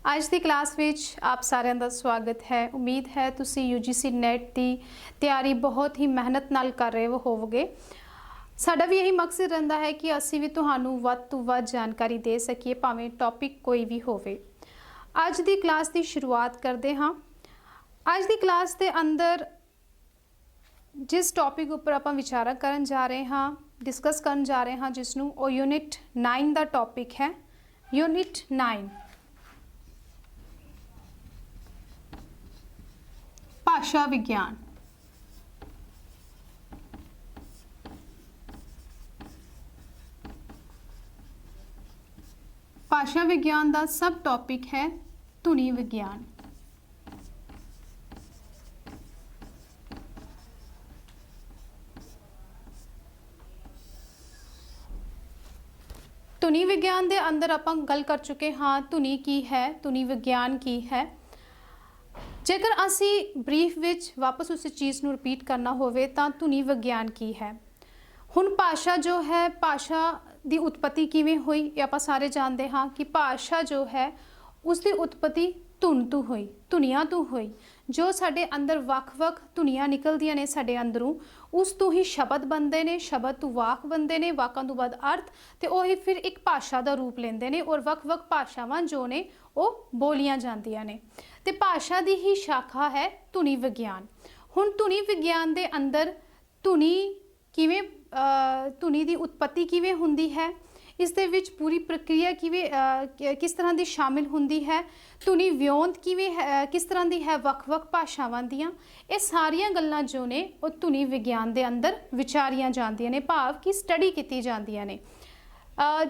ਅੱਜ ਦੀ ਕਲਾਸ ਵਿੱਚ ਆਪ ਸਾਰਿਆਂ ਦਾ ਸਵਾਗਤ ਹੈ। ਉਮੀਦ ਹੈ ਤੁਸੀਂ UGC ਨੈਟ ਦੀ ਤਿਆਰੀ ਬਹੁਤ ਹੀ ਮਿਹਨਤ ਨਾਲ ਕਰ ਰਹੇ ਹੋਵੋਗੇ। ਸਾਡਾ ਵੀ ਇਹੀ ਮਕਸਦ ਰਹਿੰਦਾ ਹੈ ਕਿ ਅਸੀਂ ਵੀ ਤੁਹਾਨੂੰ ਵੱਧ ਤੋਂ ਵੱਧ ਜਾਣਕਾਰੀ ਦੇ ਸਕੀਏ, ਭਾਵੇਂ ਟੌਪਿਕ ਕੋਈ ਵੀ ਹੋਵੇ। ਅੱਜ ਦੀ ਕਲਾਸ ਦੀ ਸ਼ੁਰੂਆਤ ਕਰਦੇ ਹਾਂ। ਅੱਜ ਦੀ ਕਲਾਸ ਦੇ ਅੰਦਰ जिस टॉपिक उपर आप विचार करन जा रहे हाँ, डिस्कस करन जा रहे हाँ, जिसनों वो यूनिट 9 का टॉपिक है। यूनिट 9 भाषा विज्ञान। भाषा विज्ञान का सब टॉपिक है धुनी विज्ञान। ਧੁਨੀ ਵਿਗਿਆਨ ਦੇ ਅੰਦਰ ਆਪਾਂ ਗੱਲ ਕਰ ਚੁੱਕੇ ਹਾਂ ਧੁਨੀ ਕੀ ਹੈ, ਧੁਨੀ ਵਿਗਿਆਨ ਕੀ ਹੈ। ਜੇਕਰ ਅਸੀਂ ਬਰੀਫ ਵਿੱਚ ਵਾਪਸ ਉਸ ਚੀਜ਼ ਨੂੰ ਰਿਪੀਟ ਕਰਨਾ ਹੋਵੇ ਤਾਂ ਧੁਨੀ ਵਿਗਿਆਨ ਕੀ ਹੈ। ਹੁਣ ਭਾਸ਼ਾ ਜੋ ਹੈ, ਭਾਸ਼ਾ ਦੀ ਉਤਪਤੀ ਕਿਵੇਂ ਹੋਈ, ਇਹ ਆਪਾਂ ਸਾਰੇ ਜਾਣਦੇ ਹਾਂ ਕਿ ਭਾਸ਼ਾ ਜੋ ਹੈ ਉਸ ਦੀ ਉਤਪਤੀ ਧੁਨ ਤੋਂ ਹੋਈ, ਧੁਨੀਆਂ ਤੋਂ ਹੋਈ। ਜੋ ਸਾਡੇ ਅੰਦਰ ਵੱਖ-ਵੱਖ ਧੁਨੀਆਂ ਨਿਕਲਦੀਆਂ ਨੇ ਸਾਡੇ ਅੰਦਰੋਂ, ਉਸ ਤੋਂ ਹੀ ਸ਼ਬਦ ਬਣਦੇ ਨੇ, ਸ਼ਬਦ ਤੋਂ ਵਾਕ ਬਣਦੇ ਨੇ, ਵਾਕਾਂ ਤੋਂ ਬਾਅਦ ਅਰਥ, ਤੇ ਉਹੀ ਫਿਰ ਇੱਕ ਭਾਸ਼ਾ ਦਾ ਰੂਪ ਲੈਂਦੇ ਨੇ ਔਰ ਵੱਖ-ਵੱਖ ਭਾਸ਼ਾਵਾਂ ਜੋ ਨੇ ਉਹ ਬੋਲੀਆਂ ਜਾਂਦੀਆਂ ਨੇ। ਤੇ ਭਾਸ਼ਾ ਦੀ ਹੀ ਸ਼ਾਖਾ ਹੈ ਧੁਨੀ ਵਿਗਿਆਨ। ਹੁਣ ਧੁਨੀ ਵਿਗਿਆਨ ਦੇ ਅੰਦਰ ਧੁਨੀ ਕਿਵੇਂ, ਧੁਨੀ ਦੀ ਉਤਪਤੀ ਕਿਵੇਂ ਹੁੰਦੀ ਹੈ, ਇਸ ਦੇ ਵਿੱਚ ਪੂਰੀ ਪ੍ਰਕਿਰਿਆ ਕਿਵੇਂ ਕਿਸ ਤਰ੍ਹਾਂ ਦੀ ਸ਼ਾਮਿਲ ਹੁੰਦੀ ਹੈ, ਧੁਨੀ ਵਿਉਂਤ ਕਿਵੇਂ ਕਿਸ ਤਰ੍ਹਾਂ ਦੀ ਹੈ ਵੱਖ-ਵੱਖ ਭਾਸ਼ਾਵਾਂ ਦੀਆਂ, ਇਹ ਸਾਰੀਆਂ ਗੱਲਾਂ ਜੋ ਨੇ ਉਹ ਧੁਨੀ ਵਿਗਿਆਨ ਦੇ ਅੰਦਰ ਵਿਚਾਰੀਆਂ ਜਾਂਦੀਆਂ ਨੇ, ਭਾਵ ਕਿ ਸਟੱਡੀ ਕੀਤੀ ਜਾਂਦੀਆਂ ਨੇ।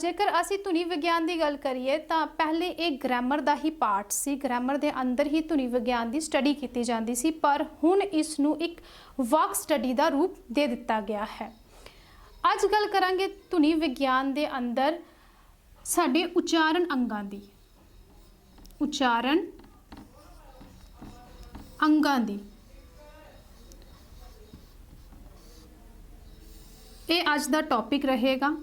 ਜੇਕਰ ਅਸੀਂ ਧੁਨੀ ਵਿਗਿਆਨ ਦੀ ਗੱਲ ਕਰੀਏ ਤਾਂ ਪਹਿਲੇ ਇਹ ਗ੍ਰਾਮਰ ਦਾ ਹੀ ਪਾਰਟ ਸੀ, ਗ੍ਰਾਮਰ ਦੇ ਅੰਦਰ ਹੀ ਧੁਨੀ ਵਿਗਿਆਨ ਦੀ ਸਟੱਡੀ ਕੀਤੀ ਜਾਂਦੀ ਸੀ, ਪਰ ਹੁਣ ਇਸ ਨੂੰ ਇੱਕ ਵਾਕ ਸਟੱਡੀ ਦਾ ਰੂਪ ਦੇ ਦਿੱਤਾ ਗਿਆ ਹੈ। ਅੱਜ ਗੱਲ ਕਰਾਂਗੇ ਧੁਨੀ ਵਿਗਿਆਨ ਦੇ ਅੰਦਰ ਸਾਡੇ ਉਚਾਰਨ ਅੰਗਾਂ ਦੀ, ਉਚਾਰਨ ਅੰਗਾਂ ਦੀ। ਇਹ ਅੱਜ ਦਾ ਟੌਪਿਕ ਰਹੇਗਾ।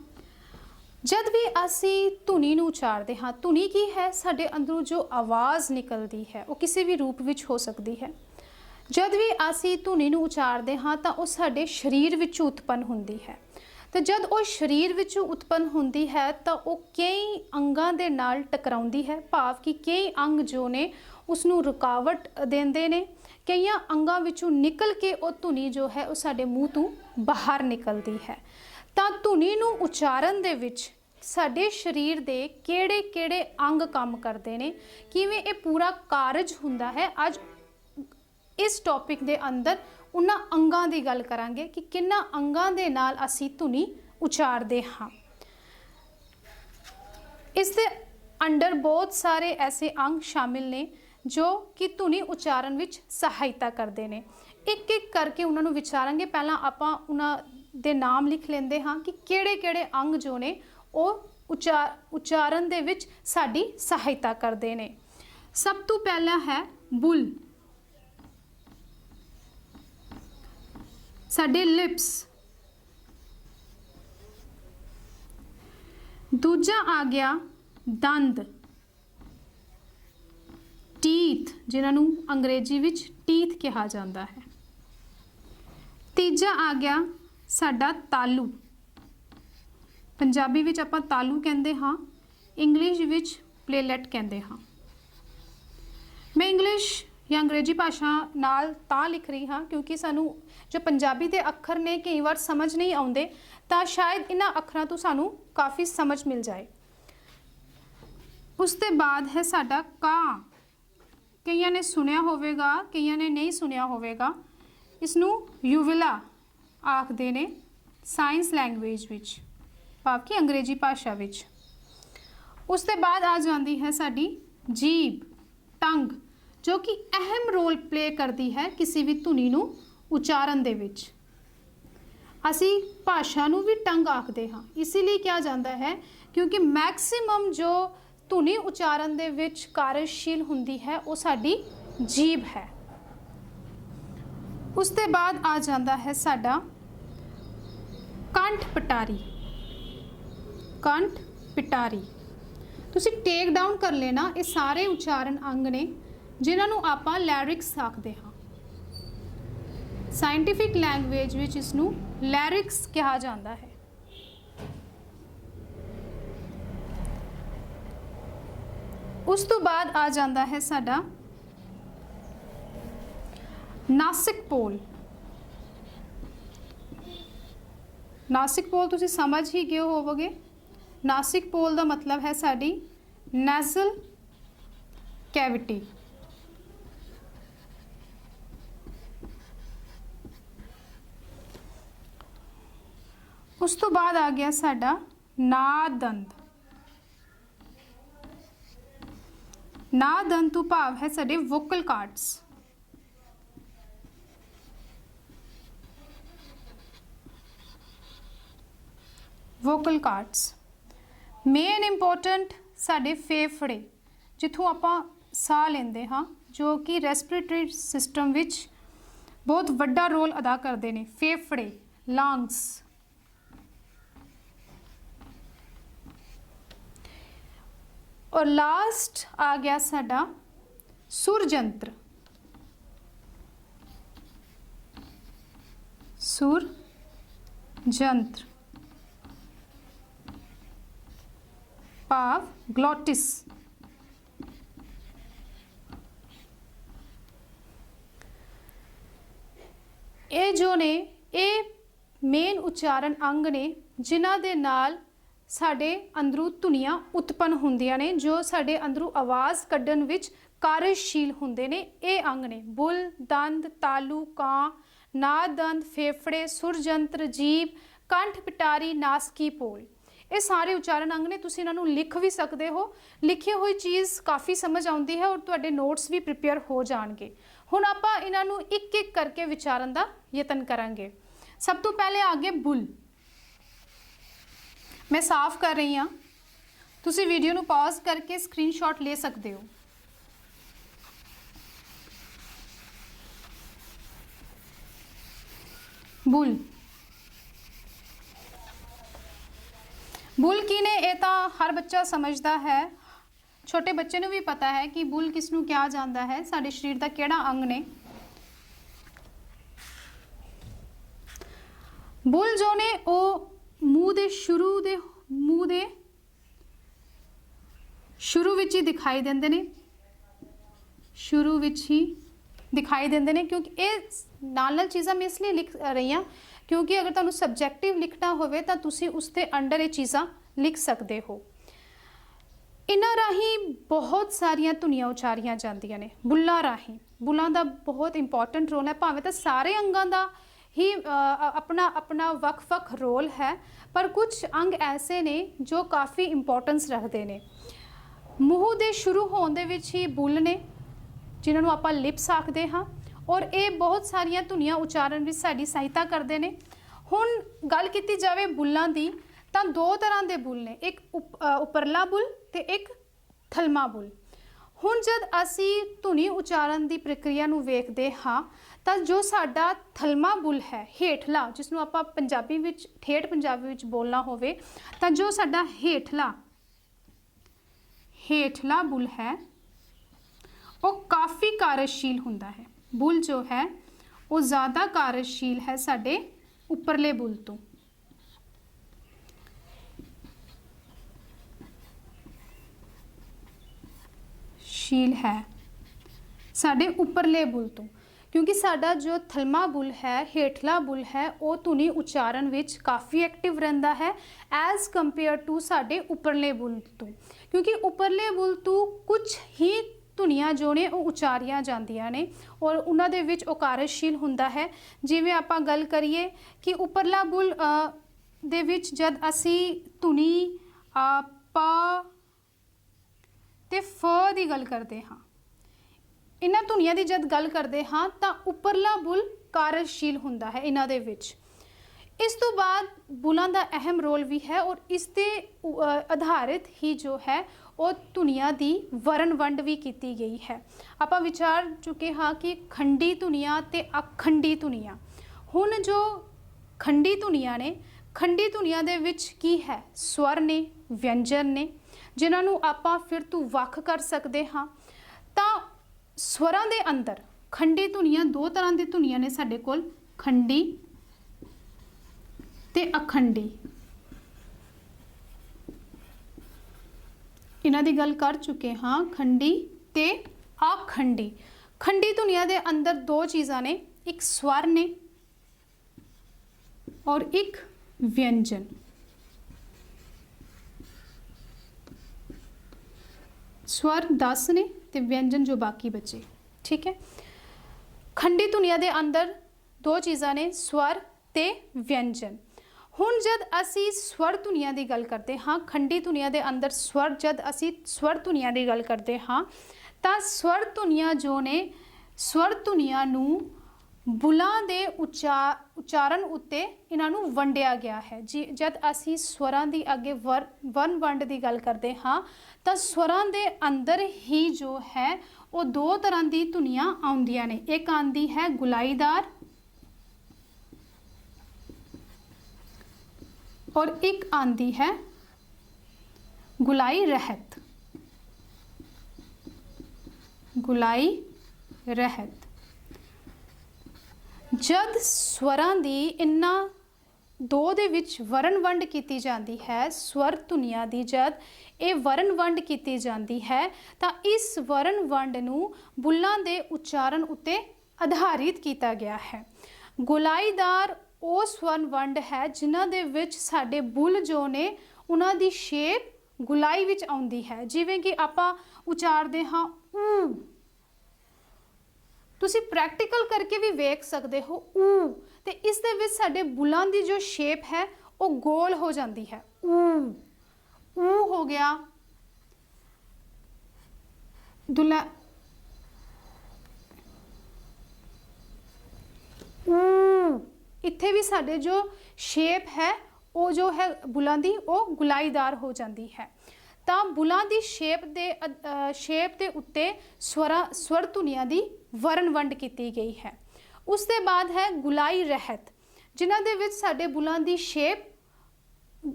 ਜਦ ਵੀ ਅਸੀਂ ਧੁਨੀ ਨੂੰ ਉਚਾਰਦੇ ਹਾਂ, ਧੁਨੀ ਕੀ ਹੈ, ਸਾਡੇ ਅੰਦਰੋਂ ਜੋ ਆਵਾਜ਼ ਨਿਕਲਦੀ ਹੈ ਉਹ ਕਿਸੇ ਵੀ ਰੂਪ ਵਿੱਚ ਹੋ ਸਕਦੀ ਹੈ। ਜਦ ਵੀ ਅਸੀਂ ਧੁਨੀ ਨੂੰ ਉਚਾਰਦੇ ਹਾਂ ਤਾਂ ਉਹ ਸਾਡੇ ਸਰੀਰ ਵਿੱਚ ਉਤਪੰਨ ਹੁੰਦੀ ਹੈ। ਤੇ ਜਦ ਉਹ ਸਰੀਰ ਵਿੱਚ ਉਤਪੰਨ ਹੁੰਦੀ ਹੈ ਤਾਂ ਉਹ ਕਈ ਅੰਗਾਂ ਦੇ ਨਾਲ ਟਕਰਾਉਂਦੀ ਹੈ, ਭਾਵ ਕਿ ਕਈ ਅੰਗ ਜੋ ਨੇ ਉਸ ਨੂੰ ਰੁਕਾਵਟ ਦਿੰਦੇ ਨੇ। ਕਈਆਂ ਅੰਗਾਂ ਵਿੱਚੋਂ ਨਿਕਲ ਕੇ ਉਹ ਧੁਨੀ ਜੋ ਹੈ ਉਹ ਸਾਡੇ ਮੂੰਹ ਤੋਂ ਬਾਹਰ ਨਿਕਲਦੀ ਹੈ। ਤਾਂ ਧੁਨੀ ਨੂੰ ਉਚਾਰਨ ਦੇ ਵਿੱਚ ਸਾਡੇ ਸਰੀਰ ਦੇ ਕਿਹੜੇ-ਕਿਹੜੇ ਅੰਗ ਕੰਮ ਕਰਦੇ ਨੇ, ਕਿਵੇਂ ਇਹ ਪੂਰਾ ਕਾਰਜ ਹੁੰਦਾ ਹੈ, ਅੱਜ ਇਸ ਟੌਪਿਕ ਦੇ ਅੰਦਰ ਉਹਨਾਂ ਅੰਗਾਂ ਦੀ ਗੱਲ ਕਰਾਂਗੇ ਕਿ ਕਿੰਨਾ ਅੰਗਾਂ ਦੇ ਨਾਲ ਅਸੀਂ ਧੁਨੀ ਉਚਾਰਦੇ ਹਾਂ। ਇਸ ਦੇ ਅੰਦਰ ਬਹੁਤ ਸਾਰੇ ਐਸੇ ਅੰਗ ਸ਼ਾਮਿਲ ਨੇ ਜੋ ਕਿ ਧੁਨੀ ਉਚਾਰਨ ਵਿੱਚ ਸਹਾਇਤਾ ਕਰਦੇ ਨੇ। ਇੱਕ ਇੱਕ ਕਰਕੇ ਉਹਨਾਂ ਨੂੰ ਵਿਚਾਰਾਂਗੇ। ਪਹਿਲਾਂ ਆਪਾਂ ਉਹਨਾਂ ਦੇ ਨਾਮ ਲਿਖ ਲੈਂਦੇ ਹਾਂ ਕਿ ਕਿਹੜੇ-ਕਿਹੜੇ ਅੰਗ ਜੋ ਨੇ ਉਹ ਉਚਾਰਨ ਦੇ ਵਿੱਚ ਸਾਡੀ ਸਹਾਇਤਾ ਕਰਦੇ ਨੇ। ਸਭ ਤੋਂ ਪਹਿਲਾ ਹੈ ਬੁੱਲ, ਸਾਡੇ ਲਿਪਸ। ਦੂਜਾ ਆ ਗਿਆ ਦੰਦ, ਟੀਥ, ਜਿਨ੍ਹਾਂ ਨੂੰ ਅੰਗਰੇਜ਼ੀ ਵਿੱਚ ਟੀਥ ਕਿਹਾ ਜਾਂਦਾ ਹੈ। ਤੀਜਾ ਆ ਗਿਆ ਸਾਡਾ ਤਾਲੂ, ਪੰਜਾਬੀ ਵਿੱਚ ਆਪਾਂ ਤਾਲੂ ਕਹਿੰਦੇ ਹਾਂ, ਇੰਗਲਿਸ਼ ਵਿੱਚ ਪਲੇਲੈਟ ਕਹਿੰਦੇ ਹਾਂ। ਮੈਂ ਇੰਗਲਿਸ਼ ਜਾਂ ਅੰਗਰੇਜ਼ੀ ਭਾਸ਼ਾ ਨਾਲ ਤਾਂ ਲਿਖ ਰਹੀ ਹਾਂ ਕਿਉਂਕਿ ਸਾਨੂੰ ਜੋ ਪੰਜਾਬੀ ਦੇ ਅੱਖਰ ਨੇ ਕਈ ਵਾਰ ਸਮਝ ਨਹੀਂ ਆਉਂਦੇ, ਤਾਂ ਸ਼ਾਇਦ ਇਹਨਾਂ ਅੱਖਰਾਂ ਤੋਂ ਸਾਨੂੰ ਕਾਫੀ ਸਮਝ ਮਿਲ ਜਾਏ। ਉਸ ਤੋਂ ਬਾਅਦ ਹੈ ਸਾਡਾ ਕਾਂ। ਕਈਆਂ ਨੇ ਸੁਣਿਆ ਹੋਵੇਗਾ, ਕਈਆਂ ਨੇ ਨਹੀਂ ਸੁਣਿਆ ਹੋਵੇਗਾ। ਇਸ ਨੂੰ ਯੂਵਿਲਾ ਆਖਦੇ ਨੇ ਸਾਇੰਸ ਲੈਂਗੁਏਜ ਵਿੱਚ, ਭਾਵ ਕਿ ਅੰਗਰੇਜ਼ੀ ਭਾਸ਼ਾ ਵਿੱਚ। ਉਸ ਤੋਂ ਬਾਅਦ ਆ ਜਾਂਦੀ ਹੈ ਸਾਡੀ ਜੀਭ, ਟੰਗ, ਜੋ ਕਿ ਅਹਿਮ ਰੋਲ ਪਲੇ ਕਰਦੀ ਹੈ ਕਿਸੇ ਵੀ ਧੁਨੀ ਨੂੰ ਉਚਾਰਨ ਦੇ ਵਿੱਚ। ਅਸੀਂ ਭਾਸ਼ਾ ਨੂੰ ਵੀ ਟੰਗ ਆਖਦੇ ਹਾਂ, ਇਸੇ ਲਈ ਕਿਹਾ ਜਾਂਦਾ ਹੈ ਕਿਉਂਕਿ ਮੈਕਸਿਮਮ ਜੋ ਧੁਨੀ ਉਚਾਰਨ ਦੇ ਵਿੱਚ ਕਾਰਜਸ਼ੀਲ ਹੁੰਦੀ ਹੈ ਉਹ ਸਾਡੀ ਜੀਭ ਹੈ। ਉਸ ਤੋਂ ਬਾਅਦ ਆ ਜਾਂਦਾ ਹੈ ਸਾਡਾ ਕੰਠ ਪਟਾਰੀ, ਕੰਠ ਪਿਟਾਰੀ। ਤੁਸੀਂ ਟੇਕ ਡਾਊਨ ਕਰ ਲੈਣਾ, ਇਹ ਸਾਰੇ ਉਚਾਰਨ ਅੰਗ ਨੇ ਜਿਨ੍ਹਾਂ ਨੂੰ ਆਪਾਂ ਲੈਰਿਕਸ ਆਖਦੇ ਹਾਂ। ਸਾਇੰਟੀਫਿਕ ਲੈਂਗੁਏਜ ਵਿੱਚ ਇਸ ਨੂੰ ਲੈਰਿਕਸ ਕਿਹਾ ਜਾਂਦਾ ਹੈ। ਉਸ ਤੋਂ ਬਾਅਦ ਆ ਜਾਂਦਾ ਹੈ ਸਾਡਾ ਨਾਸਿਕ ਪੋਲ। ਨਾਸਿਕ ਪੋਲ ਤੁਸੀਂ ਸਮਝ ਹੀ ਗਏ ਹੋਵੋਗੇ। ਨਾਸਿਕ ਪੋਲ ਦਾ ਮਤਲਬ ਹੈ ਸਾਡੀ ਨੈਜ਼ਲ ਕੈਵਿਟੀ। ਉਸ ਤੋਂ ਬਾਅਦ ਆ ਗਿਆ ਸਾਡਾ ਨਾਦੰਦ। ਨਾਦੰਦ ਤੋਂ ਭਾਵ ਹੈ ਸਾਡੇ vocal cards. Vocal cards main important ਸਾਡੇ ਫੇਫੜੇ, ਜਿੱਥੋਂ ਆਪਾਂ ਸਾਹ ਲੈਂਦੇ ਹਾਂ, ਜੋ ਕਿ ਰੈਸਪੀਰੇਟਰੀ ਸਿਸਟਮ ਵਿੱਚ ਬਹੁਤ ਵੱਡਾ ਰੋਲ ਅਦਾ ਕਰਦੇ ਨੇ। ਫੇਫੜੇ, ਲੰਗਸ। ਔਰ ਲਾਸਟ ਆ ਗਿਆ ਸਾਡਾ ਸੁਰ ਜੰਤਰ। ਸੁਰ ਜੰਤਰ ਭਾਵ ਗਲੋਟਿਸ। ਇਹ ਜੋ ਨੇ ਇਹ ਮੇਨ ਉਚਾਰਨ ਅੰਗ ਨੇ ਜਿਨ੍ਹਾਂ ਦੇ ਨਾਲ ਸਾਡੇ ਅੰਦਰੋਂ ਧੁਨੀਆਂ ਉਤਪੰਨ ਹੁੰਦੀਆਂ ਨੇ, ਜੋ ਸਾਡੇ ਅੰਦਰੋਂ ਆਵਾਜ਼ ਕੱਢਣ ਵਿੱਚ ਕਾਰਜਸ਼ੀਲ ਹੁੰਦੇ ਨੇ। ਇਹ ਅੰਗ ਨੇ ਬੁੱਲ, ਦੰਦ, ਤਾਲੂ, ਕਾਂ, ਨਾਦੰਦ, ਫੇਫੜੇ, ਸੁਰਜੰਤਰ, ਜੀਭ, ਕੰਠ, ਪਿਟਾਰੀ, ਨਾਸਕੀ ਪੋਲ। ਇਹ ਸਾਰੇ ਉਚਾਰਨ ਅੰਗ ਨੇ। ਤੁਸੀਂ ਇਹਨਾਂ ਨੂੰ ਲਿਖ ਵੀ ਸਕਦੇ ਹੋ। ਲਿਖੀ ਹੋਈ ਚੀਜ਼ ਕਾਫੀ ਸਮਝ ਆਉਂਦੀ ਹੈ ਔਰ ਤੁਹਾਡੇ ਨੋਟਸ ਵੀ ਪ੍ਰਿਪੇਅਰ ਹੋ ਜਾਣਗੇ। ਹੁਣ ਆਪਾਂ ਇਹਨਾਂ ਨੂੰ ਇੱਕ ਇੱਕ ਕਰਕੇ ਵਿਚਾਰਨ ਦਾ ਯਤਨ ਕਰਾਂਗੇ। ਸਭ ਤੋਂ ਪਹਿਲੇ ਆ ਗਏ ਬੁੱਲ। ਮੈਂ ਸਾਫ਼ ਕਰ ਰਹੀ ਹਾਂ, ਤੁਸੀਂ ਵੀਡੀਓ ਨੂੰ ਪੌਜ਼ ਕਰਕੇ ਸਕਰੀਨਸ਼ਾਟ ਲੈ ਸਕਦੇ ਹੋ। ਬੁੱਲ। ਬੁੱਲ ਕੀ ਨੇ ਇਹ ਤਾਂ ਹਰ ਬੱਚਾ ਸਮਝਦਾ ਹੈ। ਛੋਟੇ ਬੱਚੇ ਨੂੰ ਵੀ ਪਤਾ ਹੈ ਕਿ ਬੁੱਲ ਕਿਸ ਨੂੰ ਕਿਹਾ ਜਾਂਦਾ ਹੈ, ਸਾਡੇ ਸਰੀਰ ਦਾ ਕਿਹੜਾ ਅੰਗ ਨੇ। ਬੁੱਲ ਜੋ ਨੇ ਉਹ ਮੂੰਹ ਦੇ ਸ਼ੁਰੂ ਵਿੱਚ ਹੀ ਦਿਖਾਈ ਦਿੰਦੇ ਨੇ। ਸ਼ੁਰੂ ਵਿੱਚ ਹੀ ਦਿਖਾਈ ਦਿੰਦੇ ਨੇ, ਕਿਉਂਕਿ ਇਹ ਨਾਲ ਚੀਜ਼ਾਂ ਮੈਂ ਇਸ ਲਈ ਲਿਖ ਰਹੀ ਹਾਂ ਕਿਉਂਕਿ ਅਗਰ ਤੁਹਾਨੂੰ ਸਬਜੈਕਟਿਵ ਲਿਖਣਾ ਹੋਵੇ ਤਾਂ ਤੁਸੀਂ ਉਸ ਦੇ ਅੰਡਰ ਇਹ ਚੀਜ਼ਾਂ ਲਿਖ ਸਕਦੇ ਹੋ। ਇਹਨਾਂ ਰਾਹੀਂ ਬਹੁਤ ਸਾਰੀਆਂ ਧੁਨੀਆਂ ਉਚਾਰੀਆਂ ਜਾਂਦੀਆਂ ਨੇ ਬੁੱਲਾਂ ਰਾਹੀਂ। ਬੁੱਲਾਂ ਦਾ ਬਹੁਤ ਇੰਪੋਰਟੈਂਟ ਰੋਲ ਹੈ। ਭਾਵੇਂ ਤਾਂ ਸਾਰੇ ਅੰਗਾਂ ਦਾ ਹੀ ਆਪਣਾ ਆਪਣਾ ਵੱਖ-ਵੱਖ ਰੋਲ ਹੈ, ਪਰ ਕੁਝ ਅੰਗ ਐਸੇ ਨੇ ਜੋ ਕਾਫੀ ਇੰਪੋਰਟੈਂਸ ਰੱਖਦੇ ਨੇ। ਮੂੰਹ ਦੇ ਸ਼ੁਰੂ ਹੋਣ ਦੇ ਵਿੱਚ ਹੀ ਬੁੱਲ ਨੇ ਜਿਨ੍ਹਾਂ ਨੂੰ ਆਪਾਂ ਲਿਪਸ ਆਖਦੇ ਹਾਂ, ਔਰ ਇਹ ਬਹੁਤ ਸਾਰੀਆਂ ਧੁਨੀਆਂ ਉਚਾਰਨ ਵਿੱਚ ਸਾਡੀ ਸਹਾਇਤਾ ਕਰਦੇ ਨੇ। ਹੁਣ ਗੱਲ ਕੀਤੀ ਜਾਵੇ ਬੁੱਲਾਂ ਦੀ ਤਾਂ ਦੋ ਤਰ੍ਹਾਂ ਦੇ ਬੁੱਲ ਨੇ, ਇੱਕ ਉੱਪਰਲਾ ਬੁੱਲ ਤੇ ਇੱਕ ਥਲਮਾ ਬੁੱਲ। ਹੁਣ ਜਦ ਅਸੀਂ ਧੁਨੀ ਉਚਾਰਨ ਦੀ ਪ੍ਰਕਿਰਿਆ ਨੂੰ ਵੇਖਦੇ ਹਾਂ ਤਾਂ ਜੋ ਸਾਡਾ ਥਲਮਾ ਬੁੱਲ ਹੈ, ਹੇਠਲਾ, ਜਿਸ ਨੂੰ ਆਪਾਂ ਪੰਜਾਬੀ ਵਿੱਚ ਠੇਠ ਪੰਜਾਬੀ ਵਿੱਚ ਬੋਲਣਾ ਹੋਵੇ ਤਾਂ ਜੋ ਸਾਡਾ ਹੇਠਲਾ ਬੁੱਲ ਹੈ ਉਹ ਕਾਫੀ ਕਾਰਜਸ਼ੀਲ ਹੁੰਦਾ ਹੈ। ਬੁੱਲ ਜੋ ਹੈ ਉਹ ਜ਼ਿਆਦਾ ਕਾਰਜਸ਼ੀਲ ਹੈ ਸਾਡੇ ਉੱਪਰਲੇ ਬੁੱਲ ਤੋਂ। ਸ਼ੀਲ ਹੈ ਸਾਡੇ ਉੱਪਰਲੇ ਬੁੱਲ ਤੋਂ, ਕਿਉਂਕਿ ਸਾਡਾ ਜੋ ਥਲਮਾ ਬੁੱਲ ਹੈ, ਹੇਠਲਾ ਬੁੱਲ ਹੈ, ਉਹ ਧੁਨੀ ਉਚਾਰਨ ਵਿੱਚ ਕਾਫੀ ਐਕਟਿਵ ਰਹਿੰਦਾ ਹੈ ਐਜ਼ ਕੰਪੇਅਰ ਟੂ ਸਾਡੇ ਉੱਪਰਲੇ ਬੁੱਲ ਤੋਂ। ਕਿਉਂਕਿ ਉੱਪਰਲੇ ਬੁੱਲ ਤੋਂ ਕੁਝ ਹੀ ਧੁਨੀਆਂ ਜੋ ਨੇ ਉਹ ਉਚਾਰੀਆਂ ਜਾਂਦੀਆਂ ਨੇ ਔਰ ਉਹਨਾਂ ਦੇ ਵਿੱਚ ਉਹ ਕਾਰਜਸ਼ੀਲ ਹੁੰਦਾ ਹੈ। ਜਿਵੇਂ ਆਪਾਂ ਗੱਲ ਕਰੀਏ ਕਿ ਉੱਪਰਲਾ ਬੁੱਲ ਦੇ ਵਿੱਚ ਜਦ ਅਸੀਂ ਧੁਨੀ ਪ ਤੇ ਫ ਦੀ ਗੱਲ ਕਰਦੇ ਹਾਂ, ਇਹਨਾਂ ਧੁਨੀਆਂ ਦੀ ਜਦ ਗੱਲ ਕਰਦੇ ਹਾਂ ਤਾਂ ਉੱਪਰਲਾ ਬੁੱਲ ਕਾਰਜਸ਼ੀਲ ਹੁੰਦਾ ਹੈ ਇਹਨਾਂ ਦੇ ਵਿੱਚ। ਇਸ ਤੋਂ ਬਾਅਦ ਬੁੱਲਾਂ ਦਾ ਅਹਿਮ ਰੋਲ ਵੀ ਹੈ ਔਰ ਇਸ ਤੇ ਆਧਾਰਿਤ ਹੀ ਜੋ ਹੈ ਉਹ ਧੁਨੀਆਂ ਦੀ ਵਰਨ ਵੰਡ ਵੀ ਕੀਤੀ ਗਈ ਹੈ। ਆਪਾਂ ਵਿਚਾਰ ਚੁੱਕੇ ਹਾਂ ਕਿ ਖੰਡੀ ਧੁਨੀਆਂ ਤੇ ਅਖੰਡੀ ਧੁਨੀਆਂ। ਹੁਣ ਜੋ ਖੰਡੀ ਧੁਨੀਆਂ ਨੇ, ਖੰਡੀ ਧੁਨੀਆਂ ਦੇ ਵਿੱਚ ਕੀ ਹੈ, ਸਵਰ ਨੇ, ਵਿਅੰਜਨ ਨੇ। ਜਿਨ੍ਹਾਂ ਨੂੰ ਆਪਾਂ ਫਿਰ ਤੋਂ ਵੱਖ ਕਰ ਸਕਦੇ ਹਾਂ। ਤਾਂ ਸਵਰਾਂ ਦੇ ਅੰਦਰ ਖੰਡੀ ਧੁਨੀਆਂ, ਦੋ ਤਰ੍ਹਾਂ ਦੀ ਧੁਨੀਆਂ ਨੇ ਸਾਡੇ ਕੋਲ, ਖੰਡੀ ਤੇ ਅਖੰਡੀ। ਇਹਨਾਂ ਦੀ ਗੱਲ ਕਰ ਚੁੱਕੇ ਹਾਂ, ਖੰਡੀ ਤੇ ਅਖੰਡੀ। ਖੰਡੀ ਧੁਨੀਆਂ ਦੇ ਅੰਦਰ ਦੋ ਚੀਜ਼ਾਂ ਨੇ, ਇੱਕ ਸਵਰ ਨੇ ਔਰ ਇੱਕ ਵਿਅੰਜਨ। स्वर 10 ने ते व्यंजन जो बाकी बचे, ठीक है। खंडी धुनिया दे अंदर दो चीज़ां ने, स्वर ते व्यंजन। हुण जद असी स्वर धुनिया की गल करते हाँ, खंडी धुनिया के अंदर स्वर, जद असी स्वर धुनिया की गल करते हाँ, तो स्वर धुनिया जो ने, स्वर धुनिया नूं बुलां दे उच्चारण उत्ते इन्हां नूं वंडिया गया है जी। जद असी स्वरां दी अगे वर्ण वंड की गल करते हाँ, तो स्वरां दे अंदर ही जो है वो दो तरह की धुनियां आउंदियां ने। एक आंदी है गुलाईदार और एक आंदी है गुलाई रहत। गुलाई रहत। जद स्वरां दी इन्हां दो दे विच वर्ण वंड कीती जाती है, स्वर धुनिया दी जद ये वर्ण वंड कीती जाती है, तो इस वर्ण वंड नूं बुल्लां दे उच्चारण उत्ते आधारित किया गया है। गुलाईदार वो स्वर्ण वंड है जिन्हां दे विच साडे बुल जो ने उन्हां दी शेप गुलाई विच आउंदी है। जिवें कि आपां उचारदे हाँ ऊ, तुसी प्रैक्टिकल करके भी वेख सकते हो ऊ, ते इस दे विच साडे बुलां दी जो शेप है वो गोल हो जाती है। ऊ, ऊ हो गया दुला, ऊ, इत्थे भी साडे जो शेप है वो जो है बुलां दी वो गुलाईदार हो जाती है। तो बुलां दी शेप दे उत्ते स्वर धुनिया दी वर्ण वंड की गई है। उसके बाद है गुलाई रहत, जिन्हां दे विच साडे बुलां दी शेप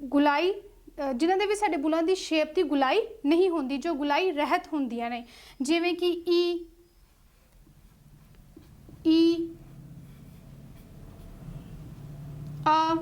गुलाई, जिन्हां दे विच साडे बुलां दी शेप दी गुलाई नहीं होंदी, जो गुलाई रहत होंदियां ने। जिवें कि ई, आ,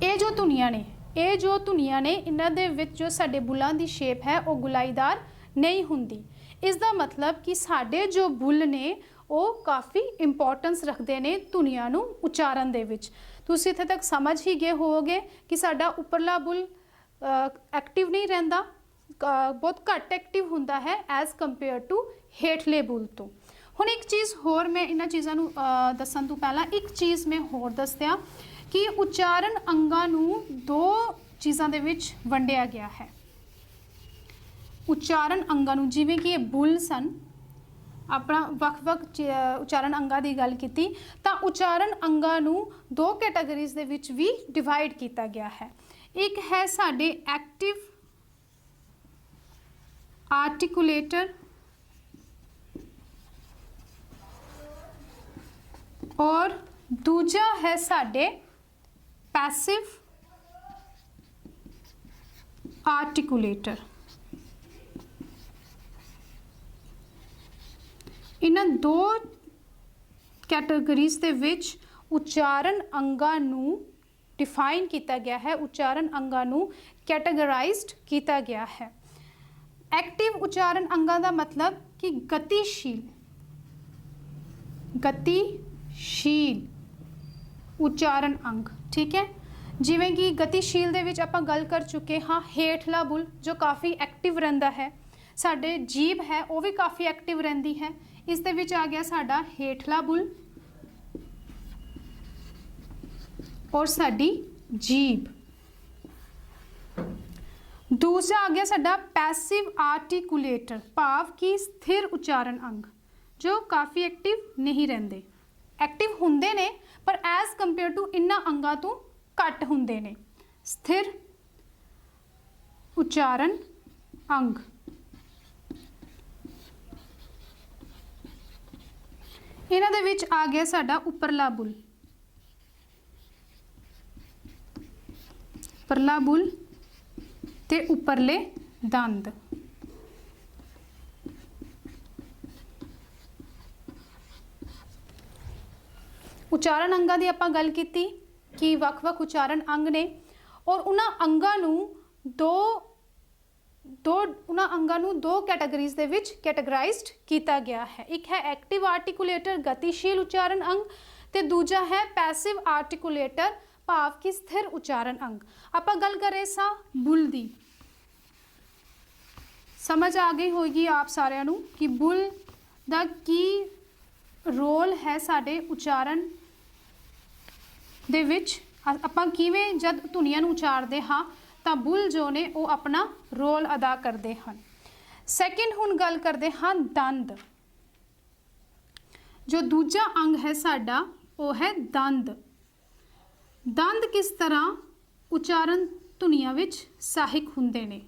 ये जो धुनियां ने, ये जो धुनियां ने, इन्हां दे विच जो साडे बुलां दी शेप है वो गुलाईदार नहीं होंदी। इसका मतलब कि साडे जो बुल ने वो काफ़ी इंपॉर्टेंस रखते हैं धुनियां नूं उच्चारण दे विच। तुसीं इत्थे तक समझ ही गए होवोगे कि साडा उपरला बुल एक्टिव नहीं रहिंदा, बहुत घट एक्टिव हुंदा है एज कंपेयर टू हेठले बुल तो। हुण एक चीज़ होर, मैं इन्हां चीज़ां नूं दस्सण तों पहलां एक चीज़ मैं होर दस दियां कि उच्चारण अंगां नूं दो चीज़ां दे विच वंडिया गया है। उच्चारण अंगां नूं, जिवें कि ये बुल सन, अपना वख-वख उच्चारण अंगां की गल कीती, तां उच्चारण अंगां नूं दो कैटागरीज दे विच भी डिवाइड किया गया है। एक है साडे एक्टिव आर्टिकुलेटर और दूजा है साडे पैसिव आर्टिकुलेटर। इन्हां दो कैटेगरीज दे विच उच्चारण अंगां नूं डिफाइन किया गया है, उच्चारण अंगां नूं कैटेगराइज्ड किया गया है। एक्टिव उच्चारण अंगां दा मतलब कि गतिशील, गतिशील उच्चारण अंग, ठीक है। जिवें कि गतिशील दे विच आपां गल कर चुके हाँ, हेठला बुल जो काफ़ी एक्टिव रहिंदा है, साडे जीभ है वो भी काफ़ी एक्टिव रहिंदी है। इस दे विच आ गया साडा हेठला बुल और साडी जीभ। दूसरा आ गया साडा पैसिव आर्टिकुलेटर, भाव की स्थिर उच्चारण अंग, जो काफ़ी एक्टिव नहीं रहंदे। एक्टिव हुंदे ने पर एज कंपेयर टू इन्हां अंगां तो घट हुंदे ने। स्थिर उच्चारण अंग, इन्हां दे विच आ गया साडा उपरला बुल, परला बुल ते उपरले दंद। उचारण अंगां दी आपां गल कीती कि ਵੱਖ-ਵੱਖ उचारण अंग ने और उन्हां अंगां नूं उन्हां अंगां नूं दो कैटेगरीज दे विच कैटेगराइज्ड किया गया है। एक है एक्टिव आर्टिकुलेटर गतिशील उचारण अंग ते दूजा है पैसिव आर्टिकुलेटर भाव की स्थिर उचारण अंग। आपां गल कर रहे सां बुल दी, समझ आ गई होगी आप सारिਆਂ ਨੂੰ कि बुल दा की रोल है साडे उचारण ਦੇ ਵਿੱਚ। ਆਪਾਂ ਕਿਵੇਂ ਜਦ ਧੁਨੀਆਂ ਨੂੰ ਉਚਾਰਦੇ ਹਾਂ ਤਾਂ ਬੁੱਲ ਜੋ ਨੇ ਉਹ ਆਪਣਾ ਰੋਲ ਅਦਾ ਕਰਦੇ ਹਨ। ਸੈਕਿੰਡ ਹੁਣ ਗੱਲ ਕਰਦੇ ਹਾਂ ਦੰਦ। ਜੋ ਦੂਜਾ ਅੰਗ ਹੈ ਸਾਡਾ ਉਹ ਹੈ ਦੰਦ। ਦੰਦ ਕਿਸ ਤਰ੍ਹਾਂ ਉਚਾਰਨ ਧੁਨੀਆਂ ਵਿੱਚ ਸਹਾਇਕ ਹੁੰਦੇ ਨੇ।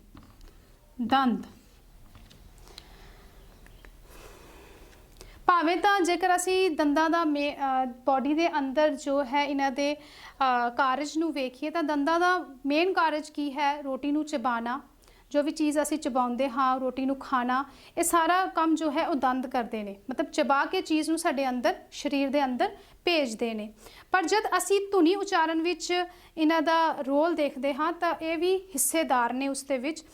ਦੰਦ ਭਾਵੇਂ ਤਾਂ ਜੇਕਰ ਅਸੀਂ ਦੰਦਾਂ ਦਾ ਬੋਡੀ ਦੇ ਅੰਦਰ ਜੋ ਹੈ ਇਹਨਾਂ ਦੇ ਕਾਰਜ ਨੂੰ ਵੇਖੀਏ ਤਾਂ ਦੰਦਾਂ ਦਾ ਮੇਨ ਕਾਰਜ ਕੀ ਹੈ, ਰੋਟੀ ਨੂੰ ਚਬਾਉਣਾ, ਜੋ ਵੀ ਚੀਜ਼ ਅਸੀਂ ਚਬਾਉਂਦੇ ਹਾਂ, ਰੋਟੀ ਨੂੰ ਖਾਣਾ, ਇਹ ਸਾਰਾ ਕੰਮ ਜੋ ਹੈ ਉਹ ਦੰਦ ਕਰਦੇ ਨੇ, ਮਤਲਬ ਚਬਾ ਕੇ ਚੀਜ਼ ਨੂੰ ਸਾਡੇ ਅੰਦਰ ਸਰੀਰ ਦੇ ਅੰਦਰ ਭੇਜਦੇ ਨੇ। ਪਰ ਜਦ ਅਸੀਂ ਧੁਨੀ ਉਚਾਰਨ ਵਿੱਚ ਇਹਨਾਂ ਦਾ ਰੋਲ ਦੇਖਦੇ ਹਾਂ ਤਾਂ ਇਹ ਵੀ ਹਿੱਸੇਦਾਰ ਨੇ ਉਸ ਦੇ ਵਿੱਚ।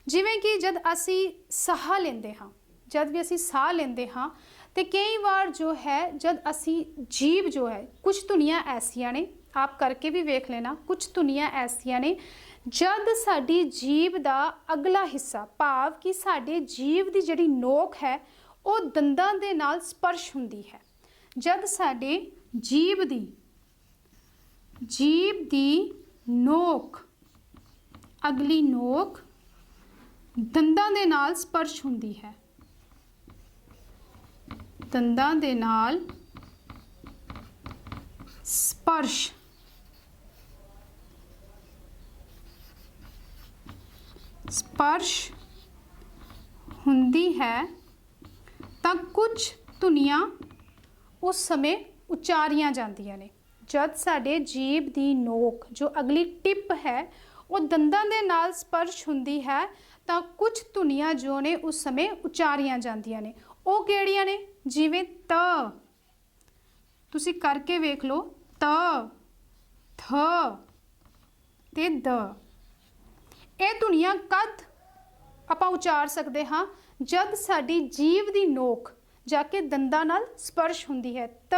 ਜਿਵੇਂ ਕਿ ਜਦ ਅਸੀਂ ਸਾਹ ਲੈਂਦੇ ਹਾਂ, ਜਦ ਵੀ ਅਸੀਂ ਸਾਹ ਲੈਂਦੇ ਹਾਂ तो कई बार जो है जब असी जीभ जो है कुछ धुनियाँ ऐसिया ने, आप करके भी वेख लेना, कुछ धुनियाँ ऐसिया ने जद साडी जीभ का अगला हिस्सा भाव कि साडे जीभ की जिहड़ी नोक है वो दंदां दे नाल स्पर्श हुंदी है। जद साडे जीभ दी नोक अगली नोक दंदां दे नाल स्पर्श हुंदी है, दंदां दे नाल स्पर्श हुंदी है तां कुछ धुनियां उस समय उचारियां जांदियां ने। जद साडे जीभ दी नोक जो अगली टिप है वो दंदां दे नाल स्पर्श हुंदी है तां कुछ धुनियां जो ने उस समय उचारियां जांदियां ने। ਉਹ ਕਿਹੜੀਆਂ ਨੇ? ਜਿਵੇਂ ਤ, ਤੁਸੀਂ ਕਰਕੇ ਵੇਖ ਲਓ, ਤ, ਥ ਤੇ ਦ। ਇਹ ਧੁਨੀਆਂ ਕਦ ਆਪਾਂ ਉਚਾਰ ਸਕਦੇ ਹਾਂ? ਜਦ ਸਾਡੀ ਜੀਭ ਦੀ ਨੋਕ ਜਾ ਕੇ ਦੰਦਾਂ ਨਾਲ ਸਪਰਸ਼ ਹੁੰਦੀ ਹੈ। ਤ,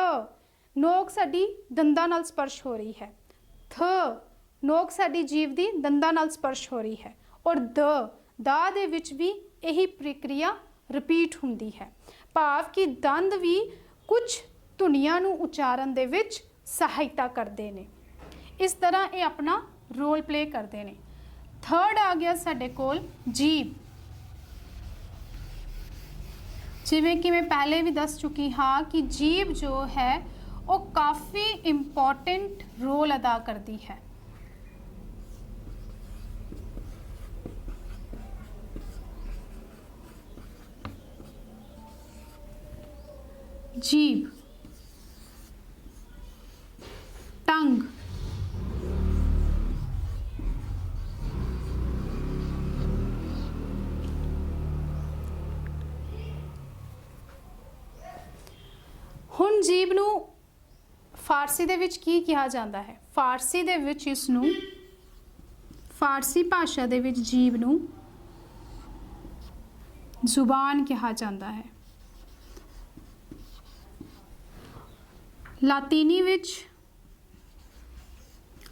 ਨੋਕ ਸਾਡੀ ਦੰਦਾਂ ਨਾਲ ਸਪਰਸ਼ ਹੋ ਰਹੀ ਹੈ। ਥ, ਨੋਕ ਸਾਡੀ ਜੀਭ ਦੀ ਦੰਦਾਂ ਨਾਲ ਸਪਰਸ਼ ਹੋ ਰਹੀ ਹੈ। ਔਰ ਦਾ ਦੇ ਵਿੱਚ ਵੀ ਇਹੀ ਪ੍ਰਕਿਰਿਆ ਰਿਪੀਟ ਹੁੰਦੀ ਹੈ। ਭਾਵ ਕਿ ਦੰਦ ਵੀ ਕੁਝ ਧੁਨੀਆਂ ਨੂੰ ਉਚਾਰਨ ਦੇ ਵਿੱਚ ਸਹਾਇਤਾ ਕਰਦੇ ਨੇ। ਇਸ ਤਰ੍ਹਾਂ ਇਹ ਆਪਣਾ ਰੋਲ ਪਲੇ ਕਰਦੇ ਨੇ। ਥਰਡ ਆ ਗਿਆ ਸਾਡੇ ਕੋਲ ਜੀਭ। ਜਿਵੇਂ ਕਿ ਮੈਂ ਪਹਿਲੇ ਵੀ ਦੱਸ ਚੁੱਕੀ ਹਾਂ ਕਿ ਜੀਭ ਜੋ ਹੈ ਉਹ ਕਾਫੀ ਇੰਪੋਰਟੈਂਟ ਰੋਲ ਅਦਾ ਕਰਦੀ ਹੈ। जीभ, टंग, हुण जीभ नूं फारसी दे विच की कहा जाता है? फारसी दे विच इस नूं, फारसी भाषा दे विच जीभ नूं जुबान कहा जाता है। लातीनी विच,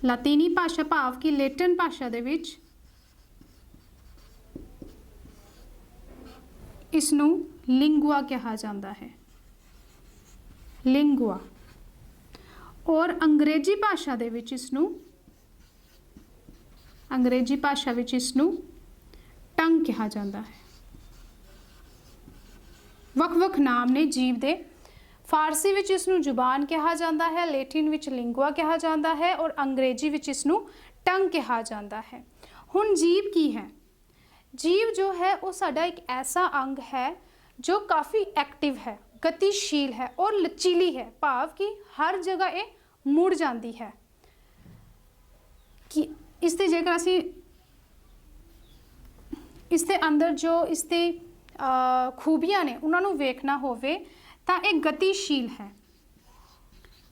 लातीनी भाषा भाव की लेटन भाषा दे विच इसनूं लिंगुआ कहा जाता है, लिंगुआ। और अंग्रेजी भाषा दे विच इसनूं, अंग्रेजी भाषा विच इसनूं टंग कहा जाता है। वख-वख नाम ने जीभ दे। फारसी विच इसनूं जुबान कहा जाता है, लैटिन विच लिंगुआ कहा जाता है और अंग्रेजी विच इसनूं टंग कहा जाता है। हुण जीभ की है? जीभ जो है वो साडा एक ऐसा अंग है जो काफ़ी एक्टिव है, गतिशील है और लचीली है। भाव कि हर जगह ये मुड़ जाती है कि इसते जेकर असीं ਇਸ ਦੇ ਅੰਦਰ ਜੋ ਇਸ ਦੀ ਖੂਬੀਆਂ ਨੇ ਉਹਨਾਂ ਨੂੰ ਵੇਖਣਾ ਹੋਵੇ ਤਾਂ ਇਹ ਗਤੀਸ਼ੀਲ ਹੈ,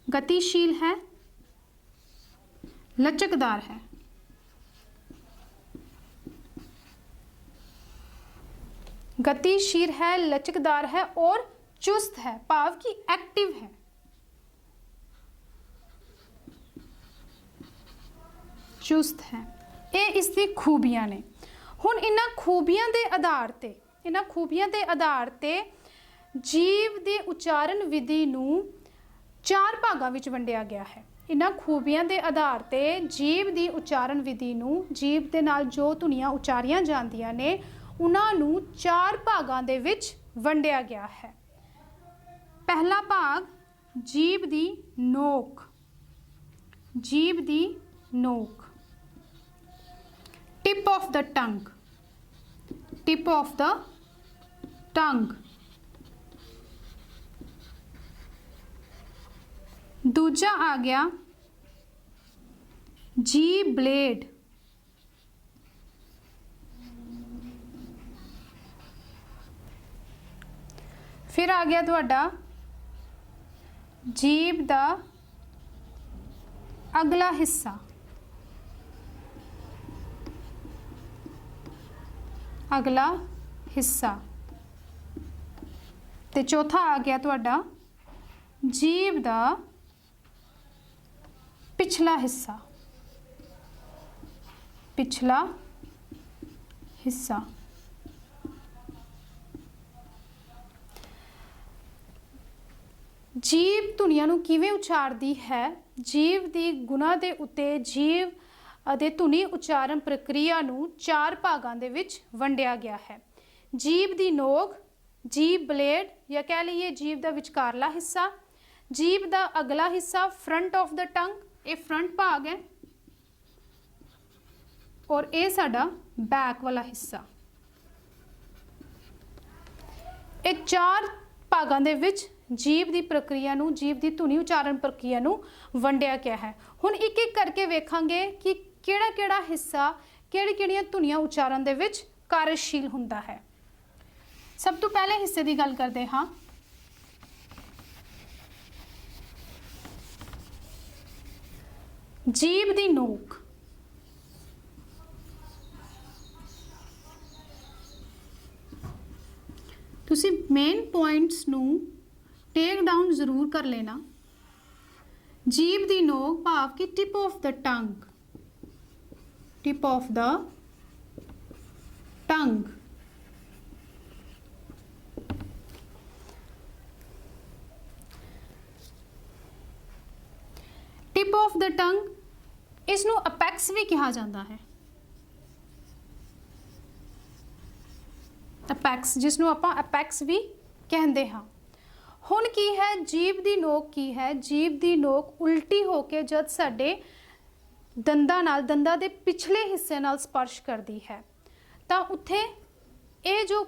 ਗਤੀਸ਼ੀਲ ਹੈ, ਲਚਕਦਾਰ ਹੈ। गतिशील है, लचकदार है और चुस्त है, भाव की एक्टिव है। चुस्त है, ये इसकी खूबियां ने। हुण इन्हां खूबियां दे आधार ते, इन्हां खूबियां दे आधार ते जीव दी उच्चारण विधि नूं 4 भागां विच वंडिया गया है। इन्हां खूबियां दे आधार ते जीव दी उच्चारण विधि नूं, जीव दे नाल जो धुनियां उचारियां जांदियां ने उन्हां नूं 4 भागां दे विच वंडिया गया है। पहला भाग जीभ दी नोक, जीभ दी नोक, tip of the tongue, tip of the टंग। दूजा आ गया जी ब्लेड, फिर आ गया तुहाडा जीभ दा अगला हिस्सा, अगला हिस्सा। ते चौथा आ गया तुहाडा जीभ दा पिछला हिस्सा, पिछला हिस्सा। जीभ ਧੁਨੀਆਂ ਨੂੰ ਕਿਵੇਂ ਉਚਾਰਦੀ ਹੈ, ਜੀਵ ਦੀ ਗੁਣਾ ਦੇ ਉੱਤੇ ਜੀਵ ਅਤੇ ਧੁਨੀ ਉਚਾਰਨ ਪ੍ਰਕਿਰਿਆ ਨੂੰ 4 ਭਾਗਾਂ ਦੇ ਵਿੱਚ ਵੰਡਿਆ ਗਿਆ ਹੈ। ਜੀਭ ਦੀ ਨੋਕ, ਜੀਭ ਬਲੇਡ ਜਾਂ ਕਹਿ ਲਈਏ ਜੀਭ ਦਾ ਵਿਚਕਾਰਲਾ ਹਿੱਸਾ, ਜੀਭ ਦਾ ਅਗਲਾ ਹਿੱਸਾ ਫਰੰਟ ਆਫ ਦ ਟੰਗ, ਇਹ ਫਰੰਟ ਭਾਗ ਹੈ, ਔਰ ਇਹ ਸਾਡਾ ਬੈਕ ਵਾਲਾ ਹਿੱਸਾ। ਇਹ 4 ਭਾਗਾਂ ਦੇ ਵਿੱਚ जीभ की प्रक्रिया नूं, जीभ की धुनी उचारण प्रक्रिया नूं वंडिया गया है। हुण एक एक करके वेखांगे कि किहड़ा किहड़ा हिस्सा किहड़ियां धुनियां उचारण दे विच कार्यशील हुंदा है। सब तो पहले हिस्से की गल करते हाँ। जीभ की नोक, तुसीं मेन पॉइंट्स नूं टेक डाउन जरूर कर लेना। जीभ दी नोक भाव की tip of the tongue, tip of the tongue. Tip of the tongue इसनूं अपैक्स भी कहा जाता है, अपैक्स जिसनूं आपां अपैक्स भी कहते हाँ। हुण की है जीभ की नोक, की है जीभ की नोक उल्टी होके जब साडे दंदां नाल, दंदां दे पिछले हिस्से नाल स्पर्श करती है तो उत्थे ये जो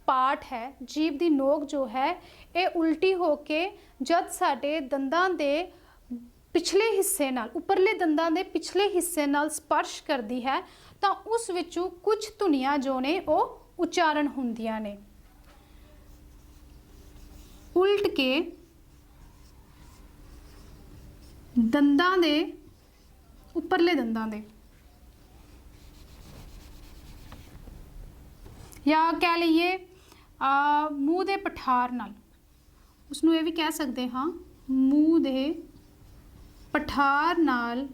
पार्ट है जीभ की नोक जो है ये उल्टी होके जब साडे दंदां दे पिछले हिस्से नाल, उपरले दंदां दे पिछले हिस्से नाल स्पर्श करती है तो उस विचों कुछ धुनियां जो ने वो उच्चारण हुंदियां ने। उल्ट के दंदां दे उपरले दंदां दे या कह लीए मूँह दे पठार नाल, उसनूं ये भी कह सकते हाँ मूँह दे पठार नाल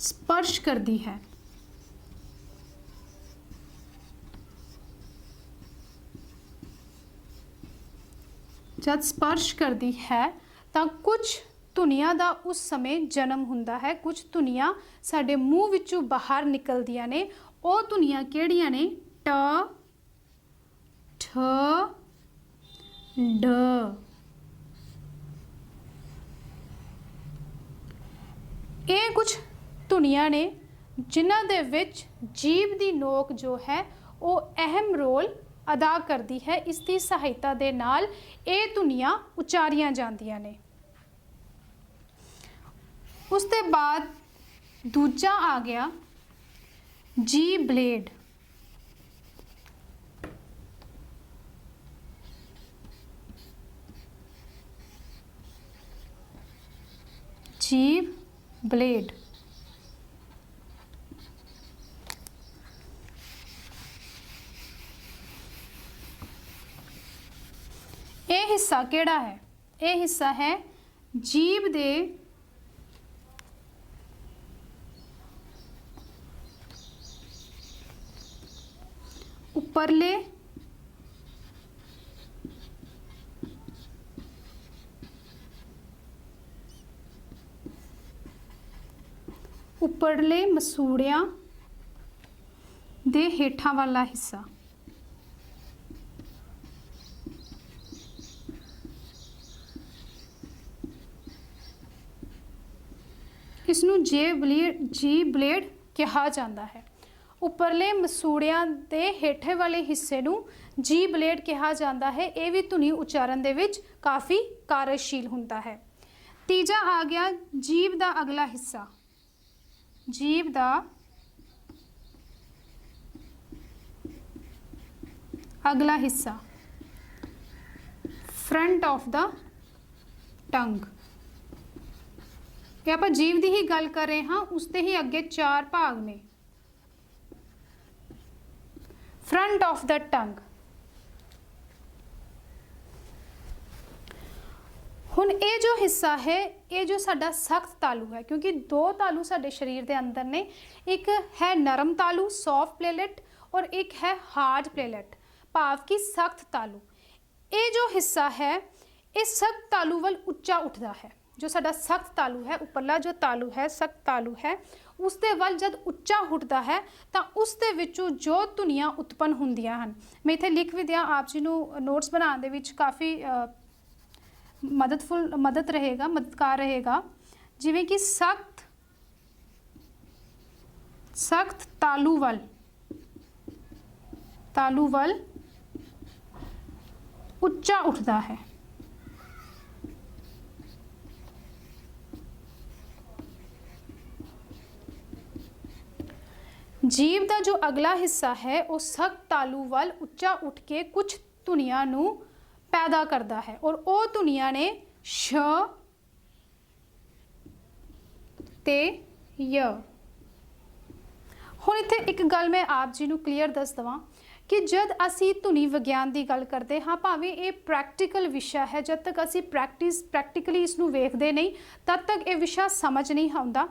स्पर्श करती है। जब स्पर्श करती है तो कुछ धुनियां दा उस समय जन्म हुंदा है, कुछ धुनियां साडे मूँह विचों बाहर निकलदियां ने। वो धुनियां किहड़ियां ने? ट, ठ, ड। ये कुछ धुनियां ने जिन्हां दे विच जीभ दी नोक जो है वो अहम रोल अदा करती है। इसकी सहायता दे नाल ये धुनियां उचारियां जांदियां ने। उसके बाद दूजा आ गया जी ब्लेड, जीभ ब्लेड। ਇਹ ਹਿੱਸਾ ਕਿਹੜਾ ਹੈ? ਇਹ ਹਿੱਸਾ ਹੈ ਜੀਭ ਦੇ ਉੱਪਰਲੇ ਮਸੂੜਿਆਂ ਦੇ ਹੇਠਾਂ ਵਾਲਾ ਹਿੱਸਾ। इसनूं जी ब्लेड कहा जाता है। उपरले मसूड़ियां दे हेठे वाले हिस्से नूं जी ब्लेड कहा जाता है। ये भी धुनी उच्चारण दे विच काफ़ी कार्यशील हुंदा है। तीजा आ गया जीभ दा अगला हिस्सा, जीभ दा अगला हिस्सा, फ्रंट ऑफ द टंग। आप जीभ की ही गल कर रहे हाँ, उसके ही अगे 4 भाग ने। फ्रंट ऑफ द टंग। हुण ये जो हिस्सा है, ये जो साडा सख्त तालू है, क्योंकि 2 तालू साडे शरीर के अंदर ने, एक है नरम तालू सॉफ्ट प्लेलेट और एक है हार्ड प्लेलेट भाव की सख्त तालू। ये जो हिस्सा है ये सख्त तालू वाल उच्चा उठता है। जो साडा सख्त तालू है, उपरला जो तालू है सख्त तालू है, उसके वल जब उच्चा उठता है तो उसके विचों जो धुनियां उत्पन्न होंदियां हन। मैं इत्थे लिख भी दिया, आप जी नूं नोट्स बनाने दे विच काफ़ी मददगार रहेगा। जिवें कि सख्त तालू वल उच्चा उठता है। जीभ का जो अगला हिस्सा है वो सख्त तालू वाल उच्चा उठ के कुछ धुनियां नूं पैदा करता है और वो धुनियां ने श ते य। हुण इत्थे एक गल मैं आप जी नूं क्लीयर दस दवां कि जब असी धुनी विग्यान की गल करते हाँ, भावें ये प्रैक्टिकल विषय है, जब तक असी प्रैक्टिकली इसनूं वेखदे नहीं तब तक ये विषय समझ नहीं आउंदा।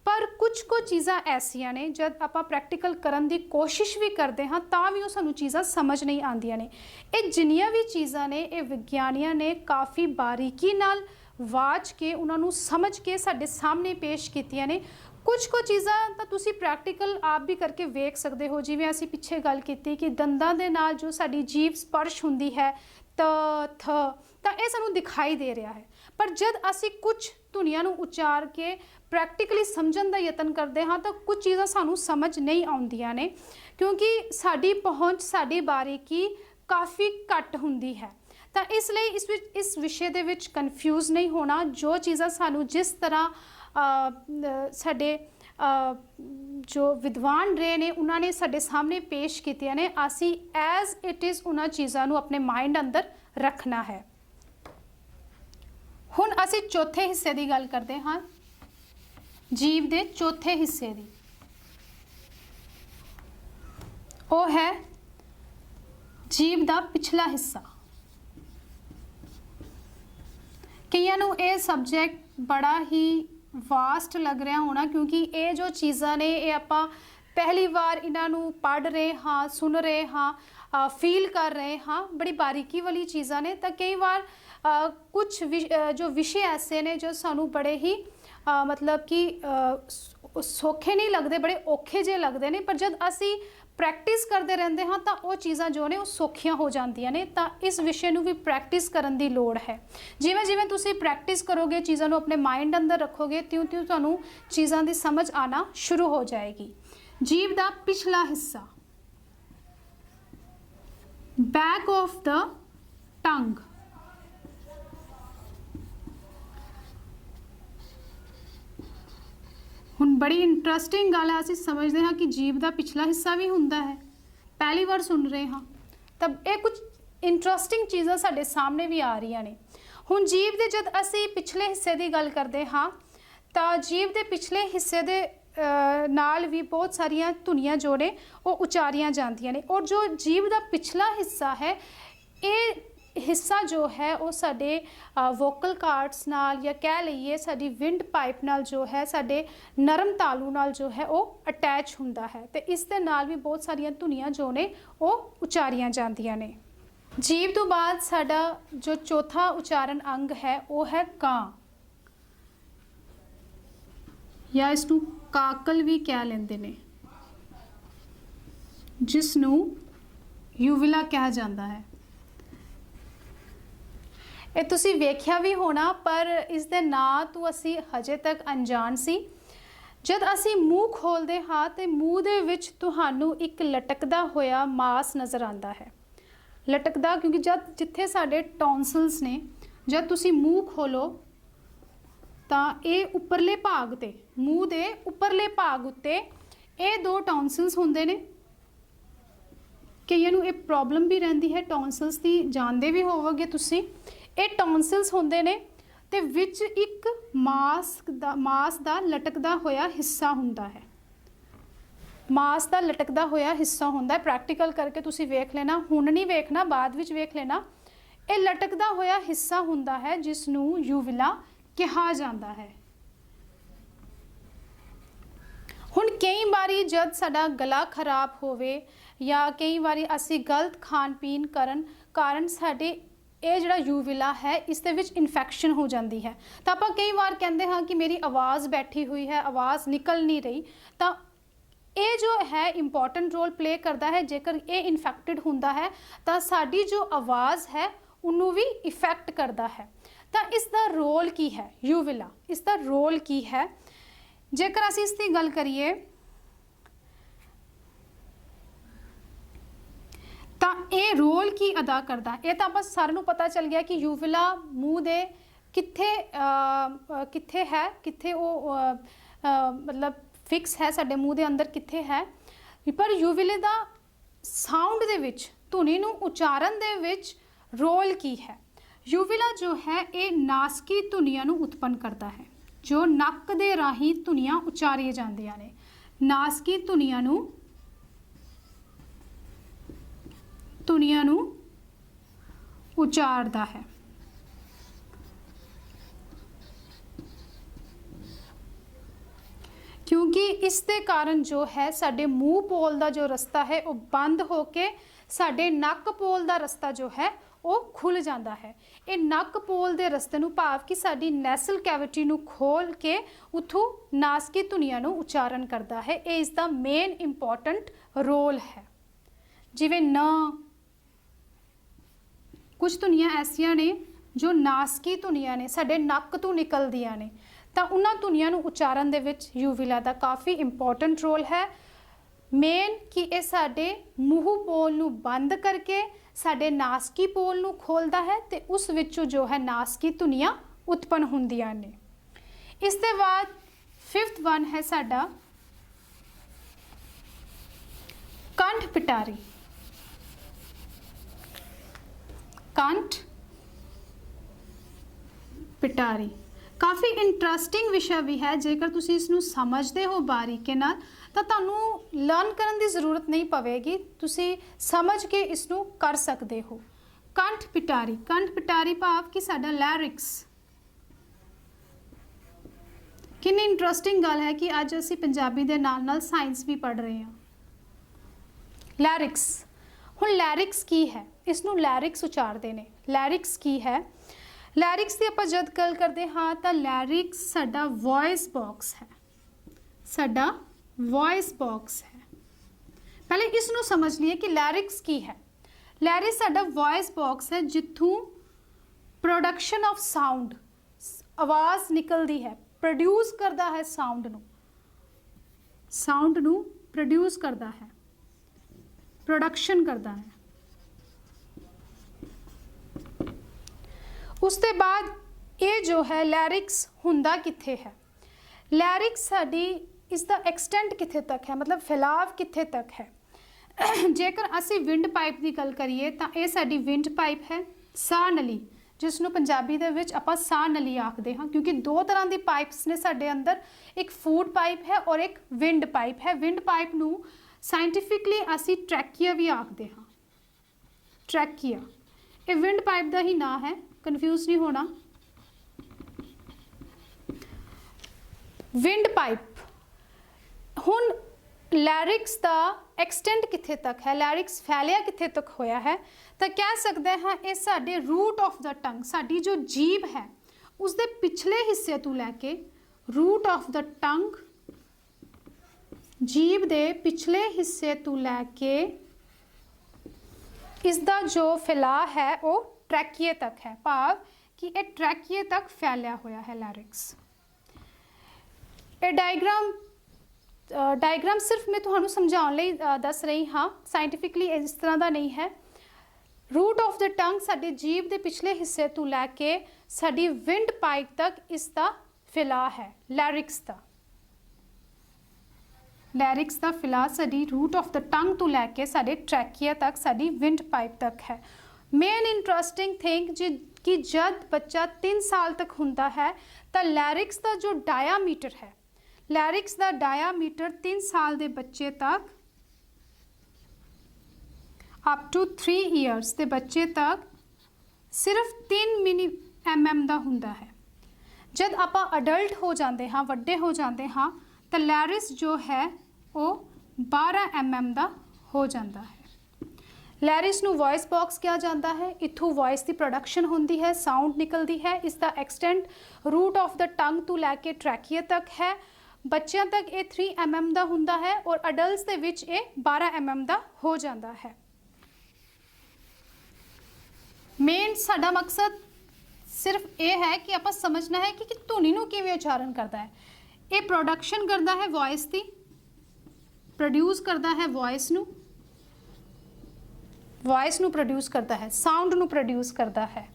पर कुछ चीज़ां ऐसियां ने जब आप प्रैक्टिकल करन दी कोशिश भी करते हाँ तां भी सानूं चीज़ां समझ नहीं आंदियां ने। ये जिन्नियां भी चीज़ां ने ये विग्यानियां ने काफ़ी बारीकी नाल वाच के उन्होंने समझ के साडे सामने पेश कीतियां ने। कुछ चीज़ां तां तुसीं प्रैक्टिकल आप भी करके वेख सकते हो। जिवें असीं पिछे गल कीती कि दंदां दे नाल जो साडी जीभ स्पर्श हुंदी है त थ, तां इह सानूं दिखाई दे रहा है। पर जब असी कुछ धुनियां नूं उच्चार के प्रैक्टिकली समझण दा यतन करते हाँ तो कुछ चीज़ां सानूं समझ नहीं आउंदियां ने, क्योंकि साडी पहुँच साडी बारीकी काफ़ी घट हुंदी है। तो इसलिए इस विषय दे विच कन्फ्यूज नहीं होना। जो चीज़ां सानूं जिस तरह साडे जो विद्वान रहे ने उन्होंने साडे सामने पेश कीतियां ने, असी एज इट इज़ उन्हां चीज़ां नूं अपने माइंड अंदर रखना है। हुण असी चौथे हिस्से की गल करते हाँ, जीभ के चौथे हिस्से की। वो है जीभ का पिछला हिस्सा। कईयां नूं ये सबजैक्ट बड़ा ही वास्ट लग रहा होना, क्योंकि ये जो चीज़ां ने ये आपां पहली बार इन्हों पढ़ रहे हाँ, सुन रहे हाँ, फील कर रहे हाँ, बड़ी बारीकी वाली चीज़ां ने। तो कई बार कुछ जो विषय ऐसे ने जो सानू बड़े ही मतलब कि सौखे नहीं लगते, बड़े औखे जे लगते हैं। पर जब असी प्रैक्टिस करते रहते हाँ तो वो चीज़ां जो ने सौखियां हो जांदियां ने। तो इस विषय नूं भी प्रैक्टिस करन दी लोड़ है। जिवें जिवें तुसीं प्रैक्टिस करोगे, चीज़ां नूं अपने माइंड अंदर रखोगे, त्यों त्यों तुहानूं चीज़ां दी समझ आना शुरू हो जाएगी। जीभ दा पिछला हिस्सा, बैक ऑफ द टंग। हुण बड़ी इंटरस्टिंग गल है, ਅਸੀਂ समझते हाँ कि जीभ का पिछला हिस्सा भी ਹੁੰਦਾ है, पहली बार सुन रहे हाँ। तब ये कुछ इंटरस्टिंग चीज़ां साडे सामने भी आ रही ने। हुण जीभ दे जद असी पिछले हिस्से की गल करते हाँ तो जीभ के पिछले हिस्से दे नाल भी बहुत सारिया धुनियाँ जो ने वो उचारियाँ जांदियां ने। और जो जीभ का पिछला हिस्सा है, ये हिस्सा जो है वो साडे वोकल कार्ड्स नाल या कह लीए साडी विंड पाइप नाल जो है साडे नरम तालू नाल जो है वो अटैच हुंदा है, तो इस दे नाल भी बहुत सारिया धुनियाँ जो ने वो उचारियाँ जांदियां ने। जीभ तो बाद साडा जो चौथा उचारण अंग है वो है कां, या इसनू काकल भी कह लेंदे ने, जिसनू यूविला कहा जाता है। ये तुसी वेख्या भी होना, पर इस दे नां तो असी हजे तक अनजान सी। जद असी मूँह खोलते हाँ तो मूँह दे विच तुहानू एक लटकदा होया मास नज़र आता है। लटकदा क्योंकि जब जिथे साडे टॉन्सल्स ने, जब तुसी मूँह खोलो तो ये उपरले भाग ते, मूँह दे उपरले भाग उत्ते ये दो टॉन्सल्स होंदे ने। कईयां नू ये प्रॉब्लम भी रहिंदी है टॉन्सल्स की, जानते भी होवोगे तुसी। ये टॉन्सल्स होंदे ने ते विच एक मास दा लटकदा होया हिस्सा हुंदा है, मास दा लटकदा होया हिस्सा हुंदा है। प्रैक्टिकल करके तुसी वेख लेना, हुण नहीं वेखना, बाद विच वेख लेना। ये लटकदा होया हिस्सा हुंदा है जिसनू यूविला कहा जाता है। हुण कई बारी जद साडा गला खराब होवे या कई बारी असी गलत खान पीन करन कारण साडे ये जिहड़ा यूविला है इस दे विच इन्फैक्शन हो जाती है। तो आपां कई बार कहते हाँ कि मेरी आवाज़ बैठी हुई है, आवाज़ निकल नहीं रही, तो ये जो है इंपॉर्टेंट रोल प्ले करता है। जेकर ये इन्फैक्टेड हुंदा है तो साडी जो आवाज़ है उन्होंने भी इफेक्ट करता है। तो इसका रोल की है यूविला, इसका रोल की है। जेकर असीं इसकी गल करिए तो ये रोल की अदा करता, ये तो बस सारे नूं पता चल गया कि यूविला मूँह दे कित्थे कित्थे है, कित्थे वो मतलब फिक्स है साडे मूँह दे अंदर कित्थे है। पर यूविले दा साउंड दे विच, धुनी नूं उचारण दे विच रोल की है। यूविला जो है ये नासकी धुनियां नूं उत्पन्न करता है, जो नक दे राही धुनियां उचारी जांदियां ने। नासकी धुनियां नूं उचारदा है। क्योंकि इसके कारण जो है साडे मूँह पोल का जो रस्ता है वो बंद होके साडे नक पोल का रस्ता जो है वो खुल जाता है। ये नक पोल के रस्ते नूं भाव कि साडी नैसल कैविटी नूं खोल के उथों नासकी धुनियां नूं उचारण करता है। ये इसका मेन इंपॉर्टेंट रोल है। जिवें न कुछ धुनियां ऐसियां ने जो नासकी धुनियां ने साडे नक तो निकलदियां ने, तो उन्हां धुनियां नूं उचारण दे विच यूविला का काफ़ी इंपॉर्टेंट रोल है। मेन कि ये साडे मूँह पोल नूं बंद करके साडे नासकी पोल नूं खोलदा है, तो उस विचों जो है नासकी धुनियां उत्पन्न हुंदियां ने। इस दे बाद 5th वन है साडा कंठ पिटारी। कंठ पिटारी काफ़ी इंटरस्टिंग विषय भी है। जेकर तुसीं इसनूं समझते हो बारीकी नाल तो तुहानूं लर्न करन दी ज़रूरत नहीं पवेगी, तुसीं समझ के इसनूं कर सकते हो। कंठ पिटारी भाव कि साडा लैरिक्स। कितनी इंटरस्टिंग गल है कि अज असीं पंजाबी दे नाल नाल साइंस भी पढ़ रहे हैं। लैरिक्स, हुण लैरिक्स की है, इसनूं लैरिक्स उचारते ने। लैरिक्स की है, लैरिक्स की आपां जद गल करते हाँ तो लैरिक्स साडा वॉइस बॉक्स है, साडा वॉइस बॉक्स है। पहले इसनूं समझ लिए कि लैरिक्स की है। लैरिक्स साडा वॉइस बॉक्स है जिथों प्रोडक्शन ऑफ साउंड, आवाज़ निकलती है, प्रोड्यूस करता है साउंड नूं प्रोड्यूस करता है, प्रोडक्शन करता है। उसके बाद ये जो है लैरिक्स हुंदा कित्थे है। लैरिक्स साडी इसका एक्सटेंट कित्थे तक है, मतलब फैलाव कित्थे तक है। जेकर असी विंड पाइप की गल करिए तो ये साडी विंड पाइप है। साह नली जिसनों पंजाबी दे विच आपां साह नली आखदे हाँ, क्योंकि दो तरह की पाइप्स ने साडे अंदर, एक फूड पाइप है और एक विंड पाइप है। विंड पाइप नूं साइंटिफिकली असी ट्रैकिया भी आखदे हाँ, ट्रैकिया। ये विंड पाइप का ही नाम है, कन्फ्यूज नहीं होना। विंड पाइप हुण लैरिक्स का एक्सटेंट कित्थे तक है, लैरिक्स फैलिया कित्थे तक होया है, तो कह सकते हैं ये साडे रूट ऑफ द टंग, साडी जो जीभ है उसके पिछले हिस्से तो लैके, रूट ऑफ द टंग जीभ दे पिछले हिस्से तो लैके इसका जो फैलाव है वो ट्रैकिए तक है, भाव कि ये ट्रैकिए तक फैलिया होया है लैरिक्स। ये डायग्राम सिर्फ मैं तुहानू समझाउण लई दस रही हाँ, साइंटिफिकली इस तरह का नहीं है। रूट ऑफ द टंग साडी जीभ के पिछले हिस्से तो लैके साडी विंड पाइप तक इसका फैलाव है लैरिक्स का। लैरिक्स का फैलाव साडी रूट ऑफ द टंग तो लैके साडे ट्रैकिया तक, साडी विंड पाइप तक है। मेन इंटरेस्टिंग थिंग जी कि जब बच्चा 3 साल तक होता है तो लैरिक्स का जो डायामीटर है, लैरिक्स का डायामीटर 3 साल के बच्चे तक, अप टू 3 ईयर्स के बच्चे तक सिर्फ 3 mm का होंदा है। जब आप अडल्ट हो जाते हाँ, वड्डे हो जाते हाँ, तो लैरिक्स जो है वो 12 mm का हो जाता है। लैरिक्स नू वॉइस बॉक्स कहा जाता है, इत्थों वॉइस की प्रोडक्शन होती है, साउंड निकलती है। इसका extent root of the tongue तो लैके ट्रैकिया तक है। बच्चों तक ये 3 mm का होंदा है और अडल्ट्स दे विच ये 12 mm का हो जाता है। मेन साडा मकसद सिर्फ ये है कि आप समझना है कि धुनी नूं किवें उच्चारण करता है। ये प्रोडक्शन करता है वॉइस की, प्रोड्यूस करता है वॉइस नूं प्रोड्यूस करता है, साउंड नूं प्रोड्यूस करता है।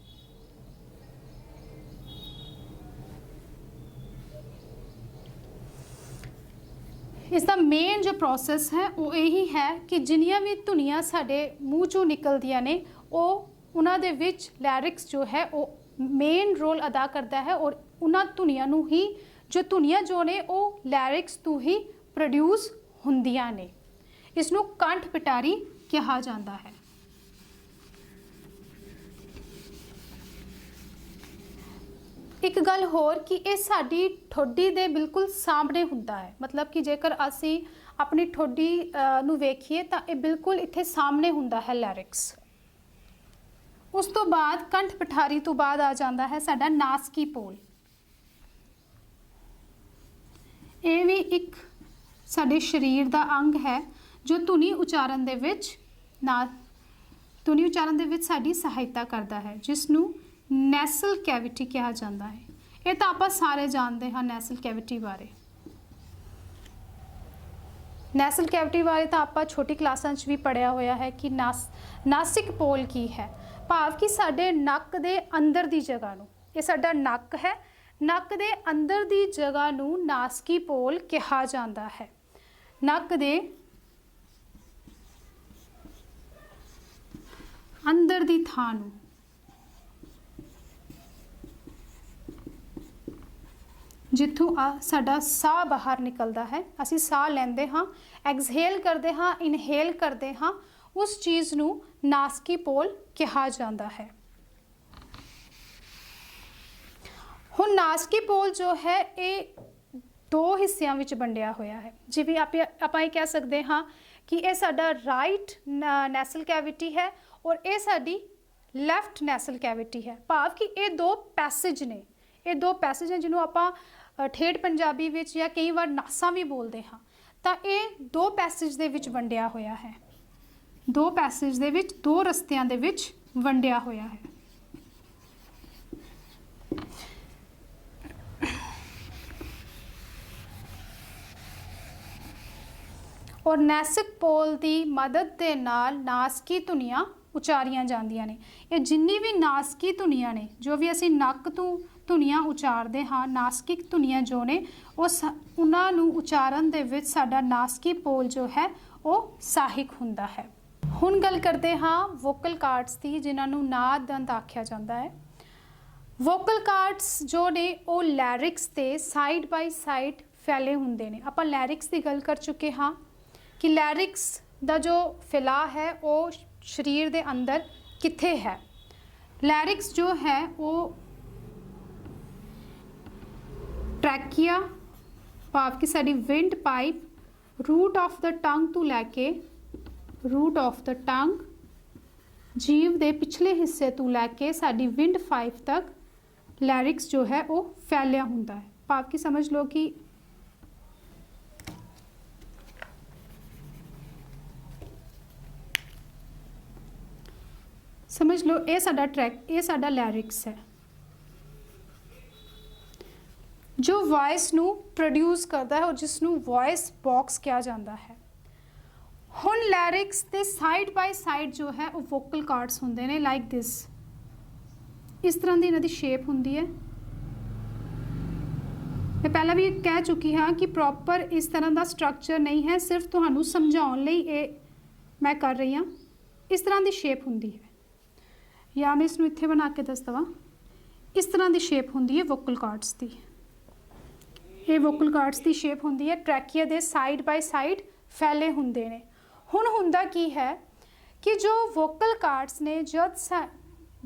इसका मेन जो प्रोसेस है वो यही है कि जिन्नियां भी धुनियां साडे मूँह चों निकलदियां ने वो उन्हां दे विच लैरिक्स जो है वो मेन रोल अदा करता है और उन्हां धुनियां नूं ही, जो धुनियां जो ने वो लैरिक्स तो ही प्रोड्यूस हुंदियां ने। इसनूं कंठ पिटारी कहा जाता है। एक गल होर कि ये साडी ठोडी दे बिल्कुल सामने हुंदा है, मतलब कि जेकर असी अपनी ठोडी नूं वेखीए तो ये बिल्कुल इत्थे सामने हुंदा है लैरिक्स। उस तो बाद कंठ पिठारी तो बाद आ जाता है साडा नासकी पोल। ये भी एक साडे शरीर का अंग है जो धुनी उच्चारण दे विच धुनी उच्चारण दे विच साडी सहायता करता है, जिसनूं नैसल कैविटी कहा जाता है। ये तो आप सारे जानते हैं नैसल कैविटी बारे। नैसल कैविटी बारे तो आप छोटी क्लासां च भी पढ़िया होया है कि नासिक पोल की है, भाव कि साडे नक दे अंदर दी जगह नूं, ये साडा नक है, नक दे अंदर दी जगह नूं नासकी पोल कहा जाता है। नक दे अंदर दी थां नूं जिथों साडा साह बाहर निकलता है, असी साह लेंदे हाँ, एक्सहेल करते हाँ, इनहेल करते हाँ, उस चीज़ नूं नासकी पोल कहा जाता है। हुण नासकी पोल जो है ये 2 हिस्सों में वंडिया होया है। जिवें आप ये कह सकते हाँ कि ये साडा राइट नैसल कैविटी है और ये साडी लैफ्ट नैसल कैविटी है, भाव कि ये 2 पैसेज ने, ये 2 पैसेज हैं जिन्हों आप ठेठ पंजाबी विच या कई बार नासा भी बोलते हाँ, तो ये 2 पैसेज दे विच वंडिया होया है, 2 पैसेज दे विच 2 रस्तियां दे विच वंडिया होया है। और नैसिक पोल की मदद के नाल नासकी धुनियां ਉਚਾਰੀਆਂ ਜਾਂਦੀਆਂ ਨੇ। ਇਹ ਜਿੰਨੀ ਵੀ ਨਾਸਕੀ ਧੁਨੀਆਂ ਨੇ, ਜੋ ਵੀ ਅਸੀਂ ਨੱਕ ਤੋਂ ਧੁਨੀਆਂ ਉਚਾਰਦੇ ਹਾਂ, ਨਾਸਕਿਕ ਧੁਨੀਆਂ ਜੋ ਨੇ ਉਹਨਾਂ ਨੂੰ ਉਚਾਰਨ ਦੇ ਵਿੱਚ ਸਾਡਾ ਨਾਸਕੀ ਪੋਲ ਜੋ ਹੈ ਉਹ ਸਹਾਇਕ ਹੁੰਦਾ ਹੈ। ਹੁਣ ਗੱਲ ਕਰਦੇ ਹਾਂ ਵੋਕਲ ਕਾਰਡਸ ਦੀ, ਜਿਨ੍ਹਾਂ ਨੂੰ ਨਾਦ ਦੰਦ ਆਖਿਆ ਜਾਂਦਾ ਹੈ। ਵੋਕਲ ਕਾਰਡਸ ਜੋ ਨੇ ਉਹ ਲੈਰਿਕਸ ਤੇ ਸਾਈਡ ਬਾਈ ਸਾਈਡ ਫੈਲੇ ਹੁੰਦੇ ਨੇ। ਆਪਾਂ ਲੈਰਿਕਸ ਦੀ ਗੱਲ ਕਰ ਚੁੱਕੇ ਹਾਂ ਕਿ ਲੈਰਿਕਸ ਦਾ ਜੋ ਫੈਲਾਅ ਹੈ ਉਹ ਸਰੀਰ ਦੇ ਅੰਦਰ ਕਿੱਥੇ ਹੈ। ਲੈਰਿਕਸ ਜੋ ਹੈ ਉਹ ਟਰੈਕੀਆ ਭਾਵ ਕਿ ਸਾਡੀ ਵਿੰਡ ਪਾਈਪ, ਰੂਟ ਆਫ ਦਾ ਟੰਗ ਤੋਂ ਲੈ ਕੇ ਰੂਟ ਆਫ ਦਾ ਟੰਗ, ਜੀਭ ਦੇ ਪਿਛਲੇ ਹਿੱਸੇ ਤੋਂ ਲੈ ਕੇ ਸਾਡੀ ਵਿੰਡ ਪਾਈਪ ਤੱਕ ਲੈਰਿਕਸ ਜੋ ਹੈ ਉਹ ਫੈਲਿਆ ਹੁੰਦਾ ਹੈ। ਭਾਵ ਕਿ ਸਮਝ ਲਓ ਕਿ ਇਹ ਸਾਡਾ ਟਰੈਕ, ਇਹ ਸਾਡਾ ਲੈਰਿਕਸ ਹੈ ਜੋ ਵੌਇਸ ਨੂੰ ਪ੍ਰੋਡਿਊਸ ਕਰਦਾ ਹੈ ਔਰ ਜਿਸ ਨੂੰ ਵੌਇਸ ਬਾਕਸ ਕਿਹਾ ਜਾਂਦਾ ਹੈ। ਹੁਣ ਲੈਰਿਕਸ ਦੇ ਸਾਈਡ ਬਾਈ ਸਾਈਡ ਜੋ ਹੈ ਉਹ ਵੋਕਲ ਕਾਰਡਸ ਹੁੰਦੇ ਨੇ ਲਾਈਕ ਦਿਸ। ਇਸ ਤਰ੍ਹਾਂ ਦੀ ਇਹਨਾਂ ਦੀ ਸ਼ੇਪ ਹੁੰਦੀ ਹੈ। ਮੈਂ ਪਹਿਲਾਂ ਵੀ ਕਹਿ ਚੁੱਕੀ ਹਾਂ ਕਿ ਪ੍ਰੋਪਰ ਇਸ ਤਰ੍ਹਾਂ ਦਾ ਸਟਰਕਚਰ ਨਹੀਂ ਹੈ, ਸਿਰਫ ਤੁਹਾਨੂੰ ਸਮਝਾਉਣ ਲਈ ਇਹ ਮੈਂ ਕਰ ਰਹੀ ਹਾਂ। ਇਸ ਤਰ੍ਹਾਂ ਦੀ ਸ਼ੇਪ ਹੁੰਦੀ ਹੈ, ਜਾਂ ਮੈਂ ਇਸ ਨੂੰ ਇੱਥੇ ਬਣਾ ਕੇ ਦੱਸ ਦਵਾਂ। ਇਸ ਤਰ੍ਹਾਂ ਦੀ ਸ਼ੇਪ ਹੁੰਦੀ ਹੈ ਵੋਕਲ ਕਾਰਡਸ ਦੀ। ਇਹ ਵੋਕਲ ਕਾਰਡਸ ਦੀ ਸ਼ੇਪ ਹੁੰਦੀ ਹੈ, ਟਰੈਕੀਆ ਦੇ ਸਾਈਡ ਬਾਈ ਸਾਈਡ ਫੈਲੇ ਹੁੰਦੇ ਨੇ। ਹੁਣ ਹੁੰਦਾ ਕੀ ਹੈ ਕਿ ਜੋ ਵੋਕਲ ਕਾਰਡਸ ਨੇ ਜਦ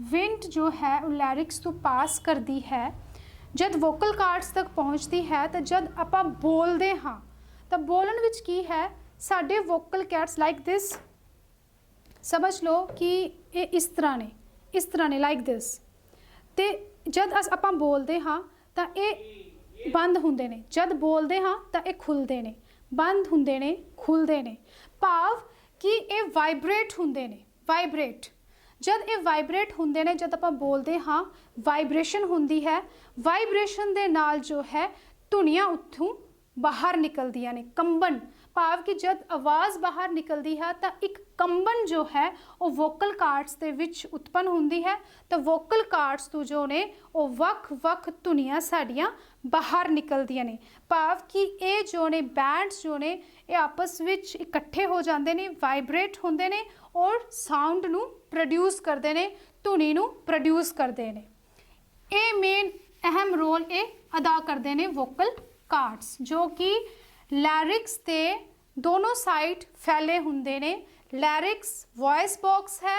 ਵਿੰਡ ਜੋ ਹੈ ਉਹ ਲੈਰਿਕਸ ਤੋਂ ਪਾਸ ਕਰਦੀ ਹੈ, ਜਦ ਵੋਕਲ ਕਾਰਡਸ ਤੱਕ ਪਹੁੰਚਦੀ ਹੈ, ਤਾਂ ਜਦ ਆਪਾਂ ਬੋਲਦੇ ਹਾਂ ਤਾਂ ਬੋਲਣ ਵਿੱਚ ਕੀ ਹੈ, ਸਾਡੇ ਵੋਕਲ ਕਾਰਡਸ ਲਾਈਕ ਦਿਸ, ਸਮਝ ਲਓ ਕਿ ਇਹ ਇਸ ਤਰ੍ਹਾਂ ਨੇ ਲਾਈਕ ਦਿਸ। ਤੇ ਜਦ ਆਪਾਂ ਬੋਲਦੇ ਹਾਂ ਤਾਂ ਇਹ ਬੰਦ ਹੁੰਦੇ ਨੇ, ਜਦ ਬੋਲਦੇ ਹਾਂ ਤਾਂ ਇਹ ਖੁੱਲ੍ਹਦੇ ਨੇ, ਬੰਦ ਹੁੰਦੇ ਨੇ, ਖੁੱਲ੍ਹਦੇ ਨੇ। ਭਾਵ ਕਿ ਇਹ ਵਾਈਬ੍ਰੇਟ ਹੁੰਦੇ ਨੇ, ਵਾਈਬ੍ਰੇਟ। ਜਦ ਇਹ ਵਾਈਬ੍ਰੇਟ ਹੁੰਦੇ ਨੇ, ਜਦ ਆਪਾਂ ਬੋਲਦੇ ਹਾਂ ਵਾਈਬ੍ਰੇਸ਼ਨ ਹੁੰਦੀ ਹੈ। ਵਾਈਬ੍ਰੇਸ਼ਨ ਦੇ ਨਾਲ ਜੋ ਹੈ ਧੁਨੀਆਂ ਉੱਥੋਂ ਬਾਹਰ ਨਿਕਲਦੀਆਂ ਨੇ, ਕੰਬਣ। ਭਾਵ ਕਿ ਜਦ ਆਵਾਜ਼ ਬਾਹਰ ਨਿਕਲਦੀ ਹੈ ਤਾਂ ਇੱਕ ਕੰਬਣ ਜੋ ਹੈ ਉਹ ਵੋਕਲ ਕਾਰਡਸ ਦੇ ਵਿੱਚ ਉਤਪੰਨ ਹੁੰਦੀ ਹੈ। ਤਾਂ ਵੋਕਲ ਕਾਰਡਸ ਤੋਂ ਜੋ ਨੇ ਉਹ ਵੱਖ-ਵੱਖ ਧੁਨੀਆਂ ਸਾਡੀਆਂ ਬਾਹਰ ਨਿਕਲਦੀਆਂ ਨੇ। ਭਾਵ ਕਿ ਇਹ ਜੋ ਨੇ ਬੈਂਡਸ ਜੋ ਨੇ ਇਹ ਆਪਸ ਵਿੱਚ ਇਕੱਠੇ ਹੋ ਜਾਂਦੇ ਨੇ, ਵਾਈਬ੍ਰੇਟ ਹੁੰਦੇ ਨੇ ਔਰ ਸਾਊਂਡ ਨੂੰ ਪ੍ਰੋਡਿਊਸ ਕਰਦੇ ਨੇ, ਧੁਨੀ ਨੂੰ ਪ੍ਰੋਡਿਊਸ ਕਰਦੇ ਨੇ। ਇਹ ਮੇਨ ਅਹਿਮ ਰੋਲ ਇਹ ਅਦਾ ਕਰਦੇ ਨੇ ਵੋਕਲ ਕਾਰਡਸ, ਜੋ ਕਿ ਲੈਰਿਕਸ ਦੇ ਦੋਨੋਂ ਸਾਈਡ ਫੈਲੇ ਹੁੰਦੇ ਨੇ। ਲੈਰਿਕਸ ਵੌਇਸ ਬਾਕਸ ਹੈ,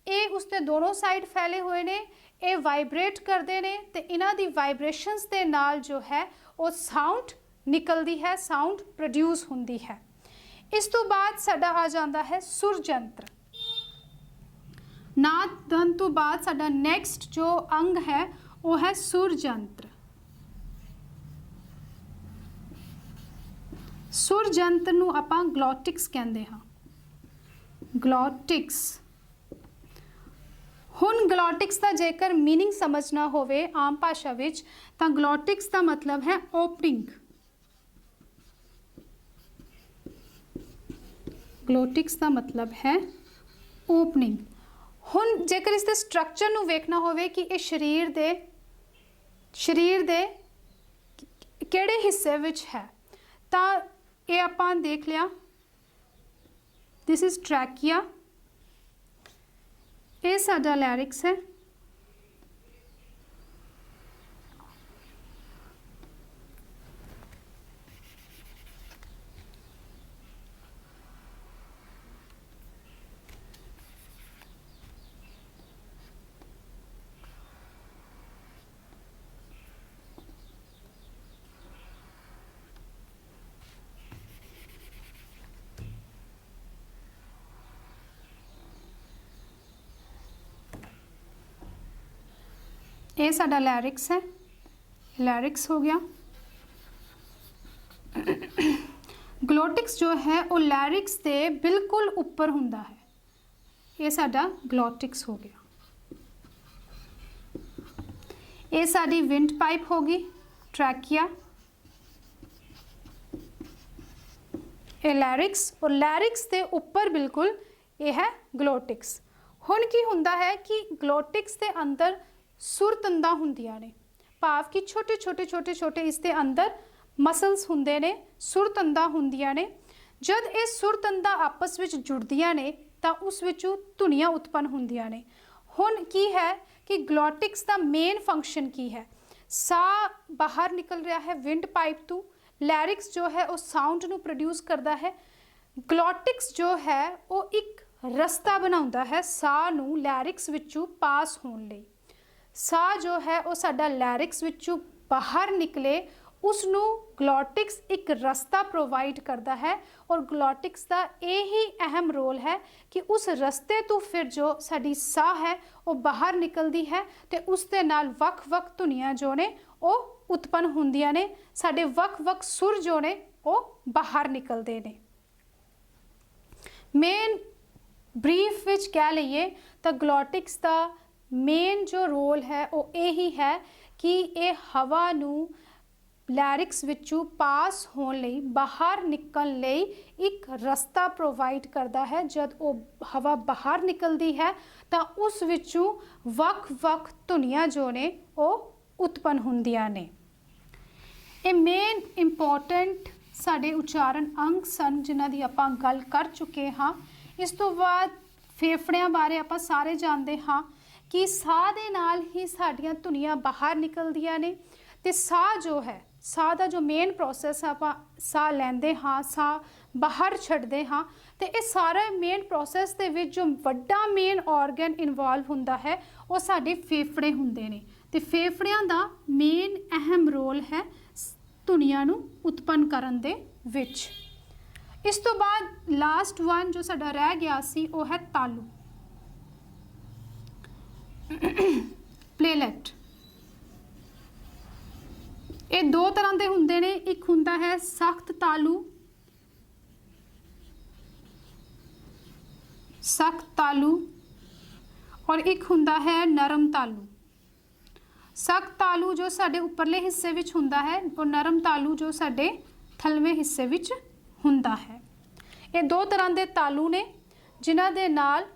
ਇਹ ਉਸ ਦੇ ਦੋਨੋਂ ਸਾਈਡ ਫੈਲੇ ਹੋਏ ਨੇ, ਇਹ ਵਾਈਬ੍ਰੇਟ ਕਰਦੇ ਨੇ ਤੇ ਇਹਨਾਂ ਦੀ ਵਾਈਬ੍ਰੇਸ਼ਨਸ ਦੇ ਨਾਲ ਜੋ ਹੈ ਉਹ ਸਾਊਂਡ ਨਿਕਲਦੀ ਹੈ, ਸਾਊਂਡ ਪ੍ਰੋਡਿਊਸ ਹੁੰਦੀ ਹੈ। ਇਸ ਤੋਂ ਬਾਅਦ ਸਾਡਾ ਆ ਜਾਂਦਾ ਹੈ ਸੁਰ ਯੰਤਰ। ਨਾਦ ਦੰਦ ਤੋਂ ਬਾਅਦ ਸਾਡਾ ਨੈਕਸਟ ਜੋ ਅੰਗ ਹੈ ਉਹ ਹੈ ਸੁਰ ਯੰਤਰ। ਸੁਰ ਯੰਤਰ ਨੂੰ ਆਪਾਂ ਗਲੋਟਿਕਸ ਕਹਿੰਦੇ ਹਾਂ, ਗਲੋਟਿਕਸ। ਹੁਣ ਗਲੋਟਿਕਸ ਦਾ ਜੇਕਰ ਮੀਨਿੰਗ ਸਮਝਣਾ ਹੋਵੇ ਆਮ ਭਾਸ਼ਾ ਵਿੱਚ ਤਾਂ ਗਲੋਟਿਕਸ ਦਾ ਮਤਲਬ ਹੈ ਓਪਨਿੰਗ। ਗਲੋਟਿਕਸ ਦਾ ਮਤਲਬ ਹੈ ਓਪਨਿੰਗ। ਹੁਣ ਜੇਕਰ ਇਸ ਦੇ ਸਟਰਕਚਰ ਨੂੰ ਵੇਖਣਾ ਹੋਵੇ ਕਿ ਇਹ ਸਰੀਰ ਦੇ ਕਿਹੜੇ ਹਿੱਸੇ ਵਿੱਚ ਹੈ, ਤਾਂ ਇਹ ਆਪਾਂ ਦੇਖ ਲਿਆ। ਦਿਸ ਇਜ਼ ਟਰੈਕੀਆ, ਇਹ ਸਾਡਾ ਲੈਰਿਕਸ ਹੈ। ਇਹ ਸਾਡਾ ਲੈਰਿਕਸ ਹੈ, ਲੈਰਿਕਸ ਹੋ ਗਿਆ। ਗਲੋਟਿਕਸ ਜੋ ਹੈ ਉਹ ਲੈਰਿਕਸ ਦੇ ਬਿਲਕੁਲ ਉੱਪਰ ਹੁੰਦਾ ਹੈ, ਇਹ ਸਾਡਾ ਗਲੋਟਿਕਸ ਹੋ ਗਿਆ। ਇਹ ਸਾਡੀ ਵਿੰਡ ਪਾਈਪ ਹੋ ਗਈ, ਟਰੈਕੀਆ। ਇਹ ਲੈਰਿਕਸ, ਔਰ ਲੈਰਿਕਸ ਦੇ ਉੱਪਰ ਬਿਲਕੁਲ ਇਹ ਹੈ ਗਲੋਟਿਕਸ। ਹੁਣ ਕੀ ਹੁੰਦਾ ਹੈ ਕਿ ਗਲੋਟਿਕਸ ਦੇ ਅੰਦਰ ਸੁਰ ਤੰਦਾਂ ਹੁੰਦੀਆਂ ਨੇ, ਭਾਵ ਕਿ ਛੋਟੇ ਛੋਟੇ ਛੋਟੇ ਛੋਟੇ ਇਸ ਦੇ ਅੰਦਰ ਮਸਲਸ ਹੁੰਦੇ ਨੇ, ਸੁਰ ਤੰਦਾਂ ਹੁੰਦੀਆਂ ਨੇ। ਜਦ ਇਹ ਸੁਰ ਤੰਦਾਂ ਆਪਸ ਵਿੱਚ ਜੁੜਦੀਆਂ ਨੇ ਤਾਂ ਉਸ ਵਿੱਚੋਂ ਧੁਨੀਆਂ ਉਤਪੰਨ ਹੁੰਦੀਆਂ ਨੇ। ਹੁਣ ਕੀ ਹੈ ਕਿ ਗਲੋਟਿਕਸ ਦਾ ਮੇਨ ਫੰਕਸ਼ਨ ਕੀ ਹੈ? ਸਾਹ ਬਾਹਰ ਨਿਕਲ ਰਿਹਾ ਹੈ ਵਿੰਡ ਪਾਈਪ ਤੋਂ, ਲੈਰਿਕਸ ਜੋ ਹੈ ਉਹ ਸਾਊਂਡ ਨੂੰ ਪ੍ਰੋਡਿਊਸ ਕਰਦਾ ਹੈ। ਗਲੋਟਿਕਸ ਜੋ ਹੈ ਉਹ ਇੱਕ ਰਸਤਾ ਬਣਾਉਂਦਾ ਹੈ ਸਾਹ ਨੂੰ ਲੈਰਿਕਸ ਵਿੱਚੋਂ ਪਾਸ ਹੋਣ ਲਈ। ਸਾਹ ਜੋ ਹੈ ਉਹ ਸਾਡਾ ਲੈਰਿਕਸ ਵਿੱਚੋਂ ਬਾਹਰ ਨਿਕਲੇ, ਉਸ ਨੂੰ ਗਲੋਟਿਕਸ ਇੱਕ ਰਸਤਾ ਪ੍ਰੋਵਾਈਡ ਕਰਦਾ ਹੈ ਔਰ ਗਲੋਟਿਕਸ ਦਾ ਇਹ ਹੀ ਅਹਿਮ ਰੋਲ ਹੈ ਕਿ ਉਸ ਰਸਤੇ ਤੋਂ ਫਿਰ ਜੋ ਸਾਡੀ ਸਾਹ ਹੈ ਉਹ ਬਾਹਰ ਨਿਕਲਦੀ ਹੈ ਤੇ ਉਸ ਦੇ ਨਾਲ ਵੱਖ-ਵੱਖ ਧੁਨੀਆਂ ਜੋ ਨੇ ਉਹ ਉਤਪੰਨ ਹੁੰਦੀਆਂ ਨੇ, ਸਾਡੇ ਵੱਖ-ਵੱਖ ਸੁਰ ਜੋ ਨੇ ਉਹ ਬਾਹਰ ਨਿਕਲਦੇ ਨੇ। ਮੇਨ ਬਰੀਫ ਵਿੱਚ ਕਹਿ ਲਈਏ ਤਾਂ ਗਲੋਟਿਕਸ ਦਾ ਮੇਨ ਜੋ ਰੋਲ ਹੈ ਉਹ ਇਹੀ ਹੈ ਕਿ ਇਹ ਹਵਾ ਨੂੰ ਲੈਰਿਕਸ ਵਿੱਚੋਂ ਪਾਸ ਹੋਣ ਲਈ, ਬਾਹਰ ਨਿਕਲਣ ਲਈ ਇੱਕ ਰਸਤਾ ਪ੍ਰੋਵਾਈਡ ਕਰਦਾ ਹੈ। ਜਦ ਉਹ ਹਵਾ ਬਾਹਰ ਨਿਕਲਦੀ ਹੈ ਤਾਂ ਉਸ ਵਿੱਚੋਂ ਵੱਖ-ਵੱਖ ਧੁਨੀਆਂ ਜੋ ਨੇ ਉਹ ਉਤਪੰਨ ਹੁੰਦੀਆਂ ਨੇ। ਇਹ ਮੇਨ ਇੰਪੋਰਟੈਂਟ ਸਾਡੇ ਉਚਾਰਨ ਅੰਗ ਸਨ ਜਿਨ੍ਹਾਂ ਦੀ ਆਪਾਂ ਗੱਲ ਕਰ ਚੁੱਕੇ ਹਾਂ। ਇਸ ਤੋਂ ਬਾਅਦ ਫੇਫੜਿਆਂ ਬਾਰੇ ਆਪਾਂ ਸਾਰੇ ਜਾਣਦੇ ਹਾਂ ਕਿ ਸਾਹ ਦੇ ਨਾਲ ਹੀ ਸਾਡੀਆਂ ਧੁਨੀਆਂ ਬਾਹਰ ਨਿਕਲਦੀਆਂ ਨੇ ਤੇ ਸਾਹ ਜੋ ਹੈ, ਸਾਹ ਦਾ ਜੋ ਮੇਨ ਪ੍ਰੋਸੈਸ ਹੈ, ਆਪਾਂ ਸਾਹ ਲੈਂਦੇ ਹਾਂ, ਸਾਹ ਬਾਹਰ ਛੱਡਦੇ ਹਾਂ ਤੇ ਇਹ ਸਾਰੇ ਮੇਨ ਪ੍ਰੋਸੈਸ ਦੇ ਵਿੱਚ ਜੋ ਵੱਡਾ ਮੇਨ ਆਰਗਨ ਇਨਵੋਲਵ ਹੁੰਦਾ ਹੈ ਉਹ ਸਾਡੇ ਫੇਫੜੇ ਹੁੰਦੇ ਨੇ ਤੇ ਫੇਫੜਿਆਂ ਦਾ ਮੇਨ ਅਹਿਮ ਰੋਲ ਹੈ ਧੁਨੀਆਂ ਨੂੰ ਉਤਪੰਨ ਕਰਨ ਦੇ ਵਿੱਚ। ਇਸ ਤੋਂ ਬਾਅਦ ਲਾਸਟ ਵਨ ਜੋ ਸਾਡਾ ਰਹਿ ਗਿਆ ਸੀ ਉਹ ਹੈ ਤਾਲੂ, ਪਲੇਲੈਟ। ਇਹ ਦੋ ਤਰ੍ਹਾਂ ਦੇ ਹੁੰਦੇ ਨੇ, ਇੱਕ ਹੁੰਦਾ ਹੈ ਸਖਤ ਤਾਲੂ, ਸਖਤ ਤਾਲੂ, ਔਰ ਇੱਕ ਹੁੰਦਾ ਹੈ ਨਰਮ ਤਾਲੂ। ਸਖਤ ਤਾਲੂ ਜੋ ਸਾਡੇ ਉੱਪਰਲੇ ਹਿੱਸੇ ਵਿੱਚ ਹੁੰਦਾ ਹੈ ਔਰ ਨਰਮ ਤਾਲੂ ਜੋ ਸਾਡੇ ਥੱਲਵੇਂ ਹਿੱਸੇ ਵਿੱਚ ਹੁੰਦਾ ਹੈ। ਇਹ ਦੋ ਤਰ੍ਹਾਂ ਦੇ ਤਾਲੂ ਨੇ ਜਿਨ੍ਹਾਂ ਦੇ ਨਾਲ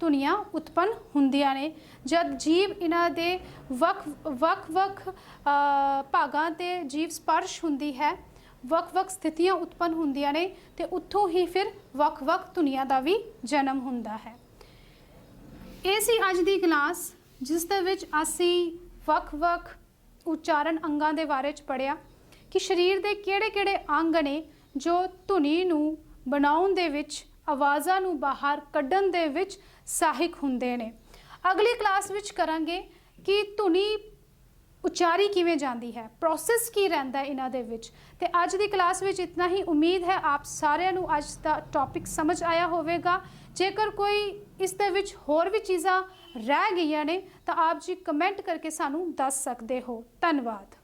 ਧੁਨੀਆਂ ਉਤਪੰਨ ਹੁੰਦੀਆਂ ਨੇ। ਜਦ ਜੀਵ ਇਹਨਾਂ ਦੇ ਵੱਖ-ਵੱਖ ਭਾਗਾਂ ਤੇ ਜੀਵ ਸਪਰਸ਼ ਹੁੰਦੀ ਹੈ, ਵੱਖ-ਵੱਖ ਸਥਿਤੀਆਂ ਉਤਪੰਨ ਹੁੰਦੀਆਂ ਨੇ ਤੇ ਉੱਥੋਂ ਹੀ ਫਿਰ ਵੱਖ-ਵੱਖ ਧੁਨੀਆਂ ਦਾ ਵੀ ਜਨਮ ਹੁੰਦਾ ਹੈ। ਇਹ ਸੀ ਅੱਜ ਦੀ ਕਲਾਸ ਜਿਸ ਦੇ ਵਿੱਚ ਅਸੀਂ ਵੱਖ-ਵੱਖ ਉਚਾਰਨ ਅੰਗਾਂ ਦੇ ਬਾਰੇ 'ਚ ਪੜ੍ਹਿਆ ਕਿ ਸਰੀਰ ਦੇ ਕਿਹੜੇ-ਕਿਹੜੇ ਅੰਗ ਨੇ ਜੋ ਧੁਨੀ ਨੂੰ ਬਣਾਉਣ ਦੇ ਵਿੱਚ, ਆਵਾਜ਼ਾਂ ਨੂੰ ਬਾਹਰ ਕੱਢਣ ਦੇ ਵਿੱਚ ਸਹਾਇਕ ਹੁੰਦੇ ਨੇ। ਅਗਲੀ ਕਲਾਸ ਵਿੱਚ ਕਰਾਂਗੇ ਕਿ ਧੁਨੀ ਉਚਾਰੀ ਕਿਵੇਂ ਜਾਂਦੀ ਹੈ, ਪ੍ਰੋਸੈਸ ਕੀ ਰਹਿੰਦਾ ਇਹਨਾਂ ਦੇ ਵਿੱਚ। ਤੇ ਅੱਜ ਦੀ ਕਲਾਸ ਵਿੱਚ ਇਤਨਾ ਹੀ। ਉਮੀਦ ਹੈ ਆਪ ਸਾਰਿਆਂ ਨੂੰ ਅੱਜ ਦਾ ਟੌਪਿਕ ਸਮਝ ਆਇਆ ਹੋਵੇਗਾ। ਜੇਕਰ ਕੋਈ ਇਸ ਦੇ ਵਿੱਚ ਹੋਰ ਵੀ ਚੀਜ਼ਾਂ ਰਹਿ ਗਈਆਂ ਨੇ ਤਾਂ ਆਪ ਜੀ ਕਮੈਂਟ ਕਰਕੇ ਸਾਨੂੰ ਦੱਸ ਸਕਦੇ ਹੋ। ਧੰਨਵਾਦ।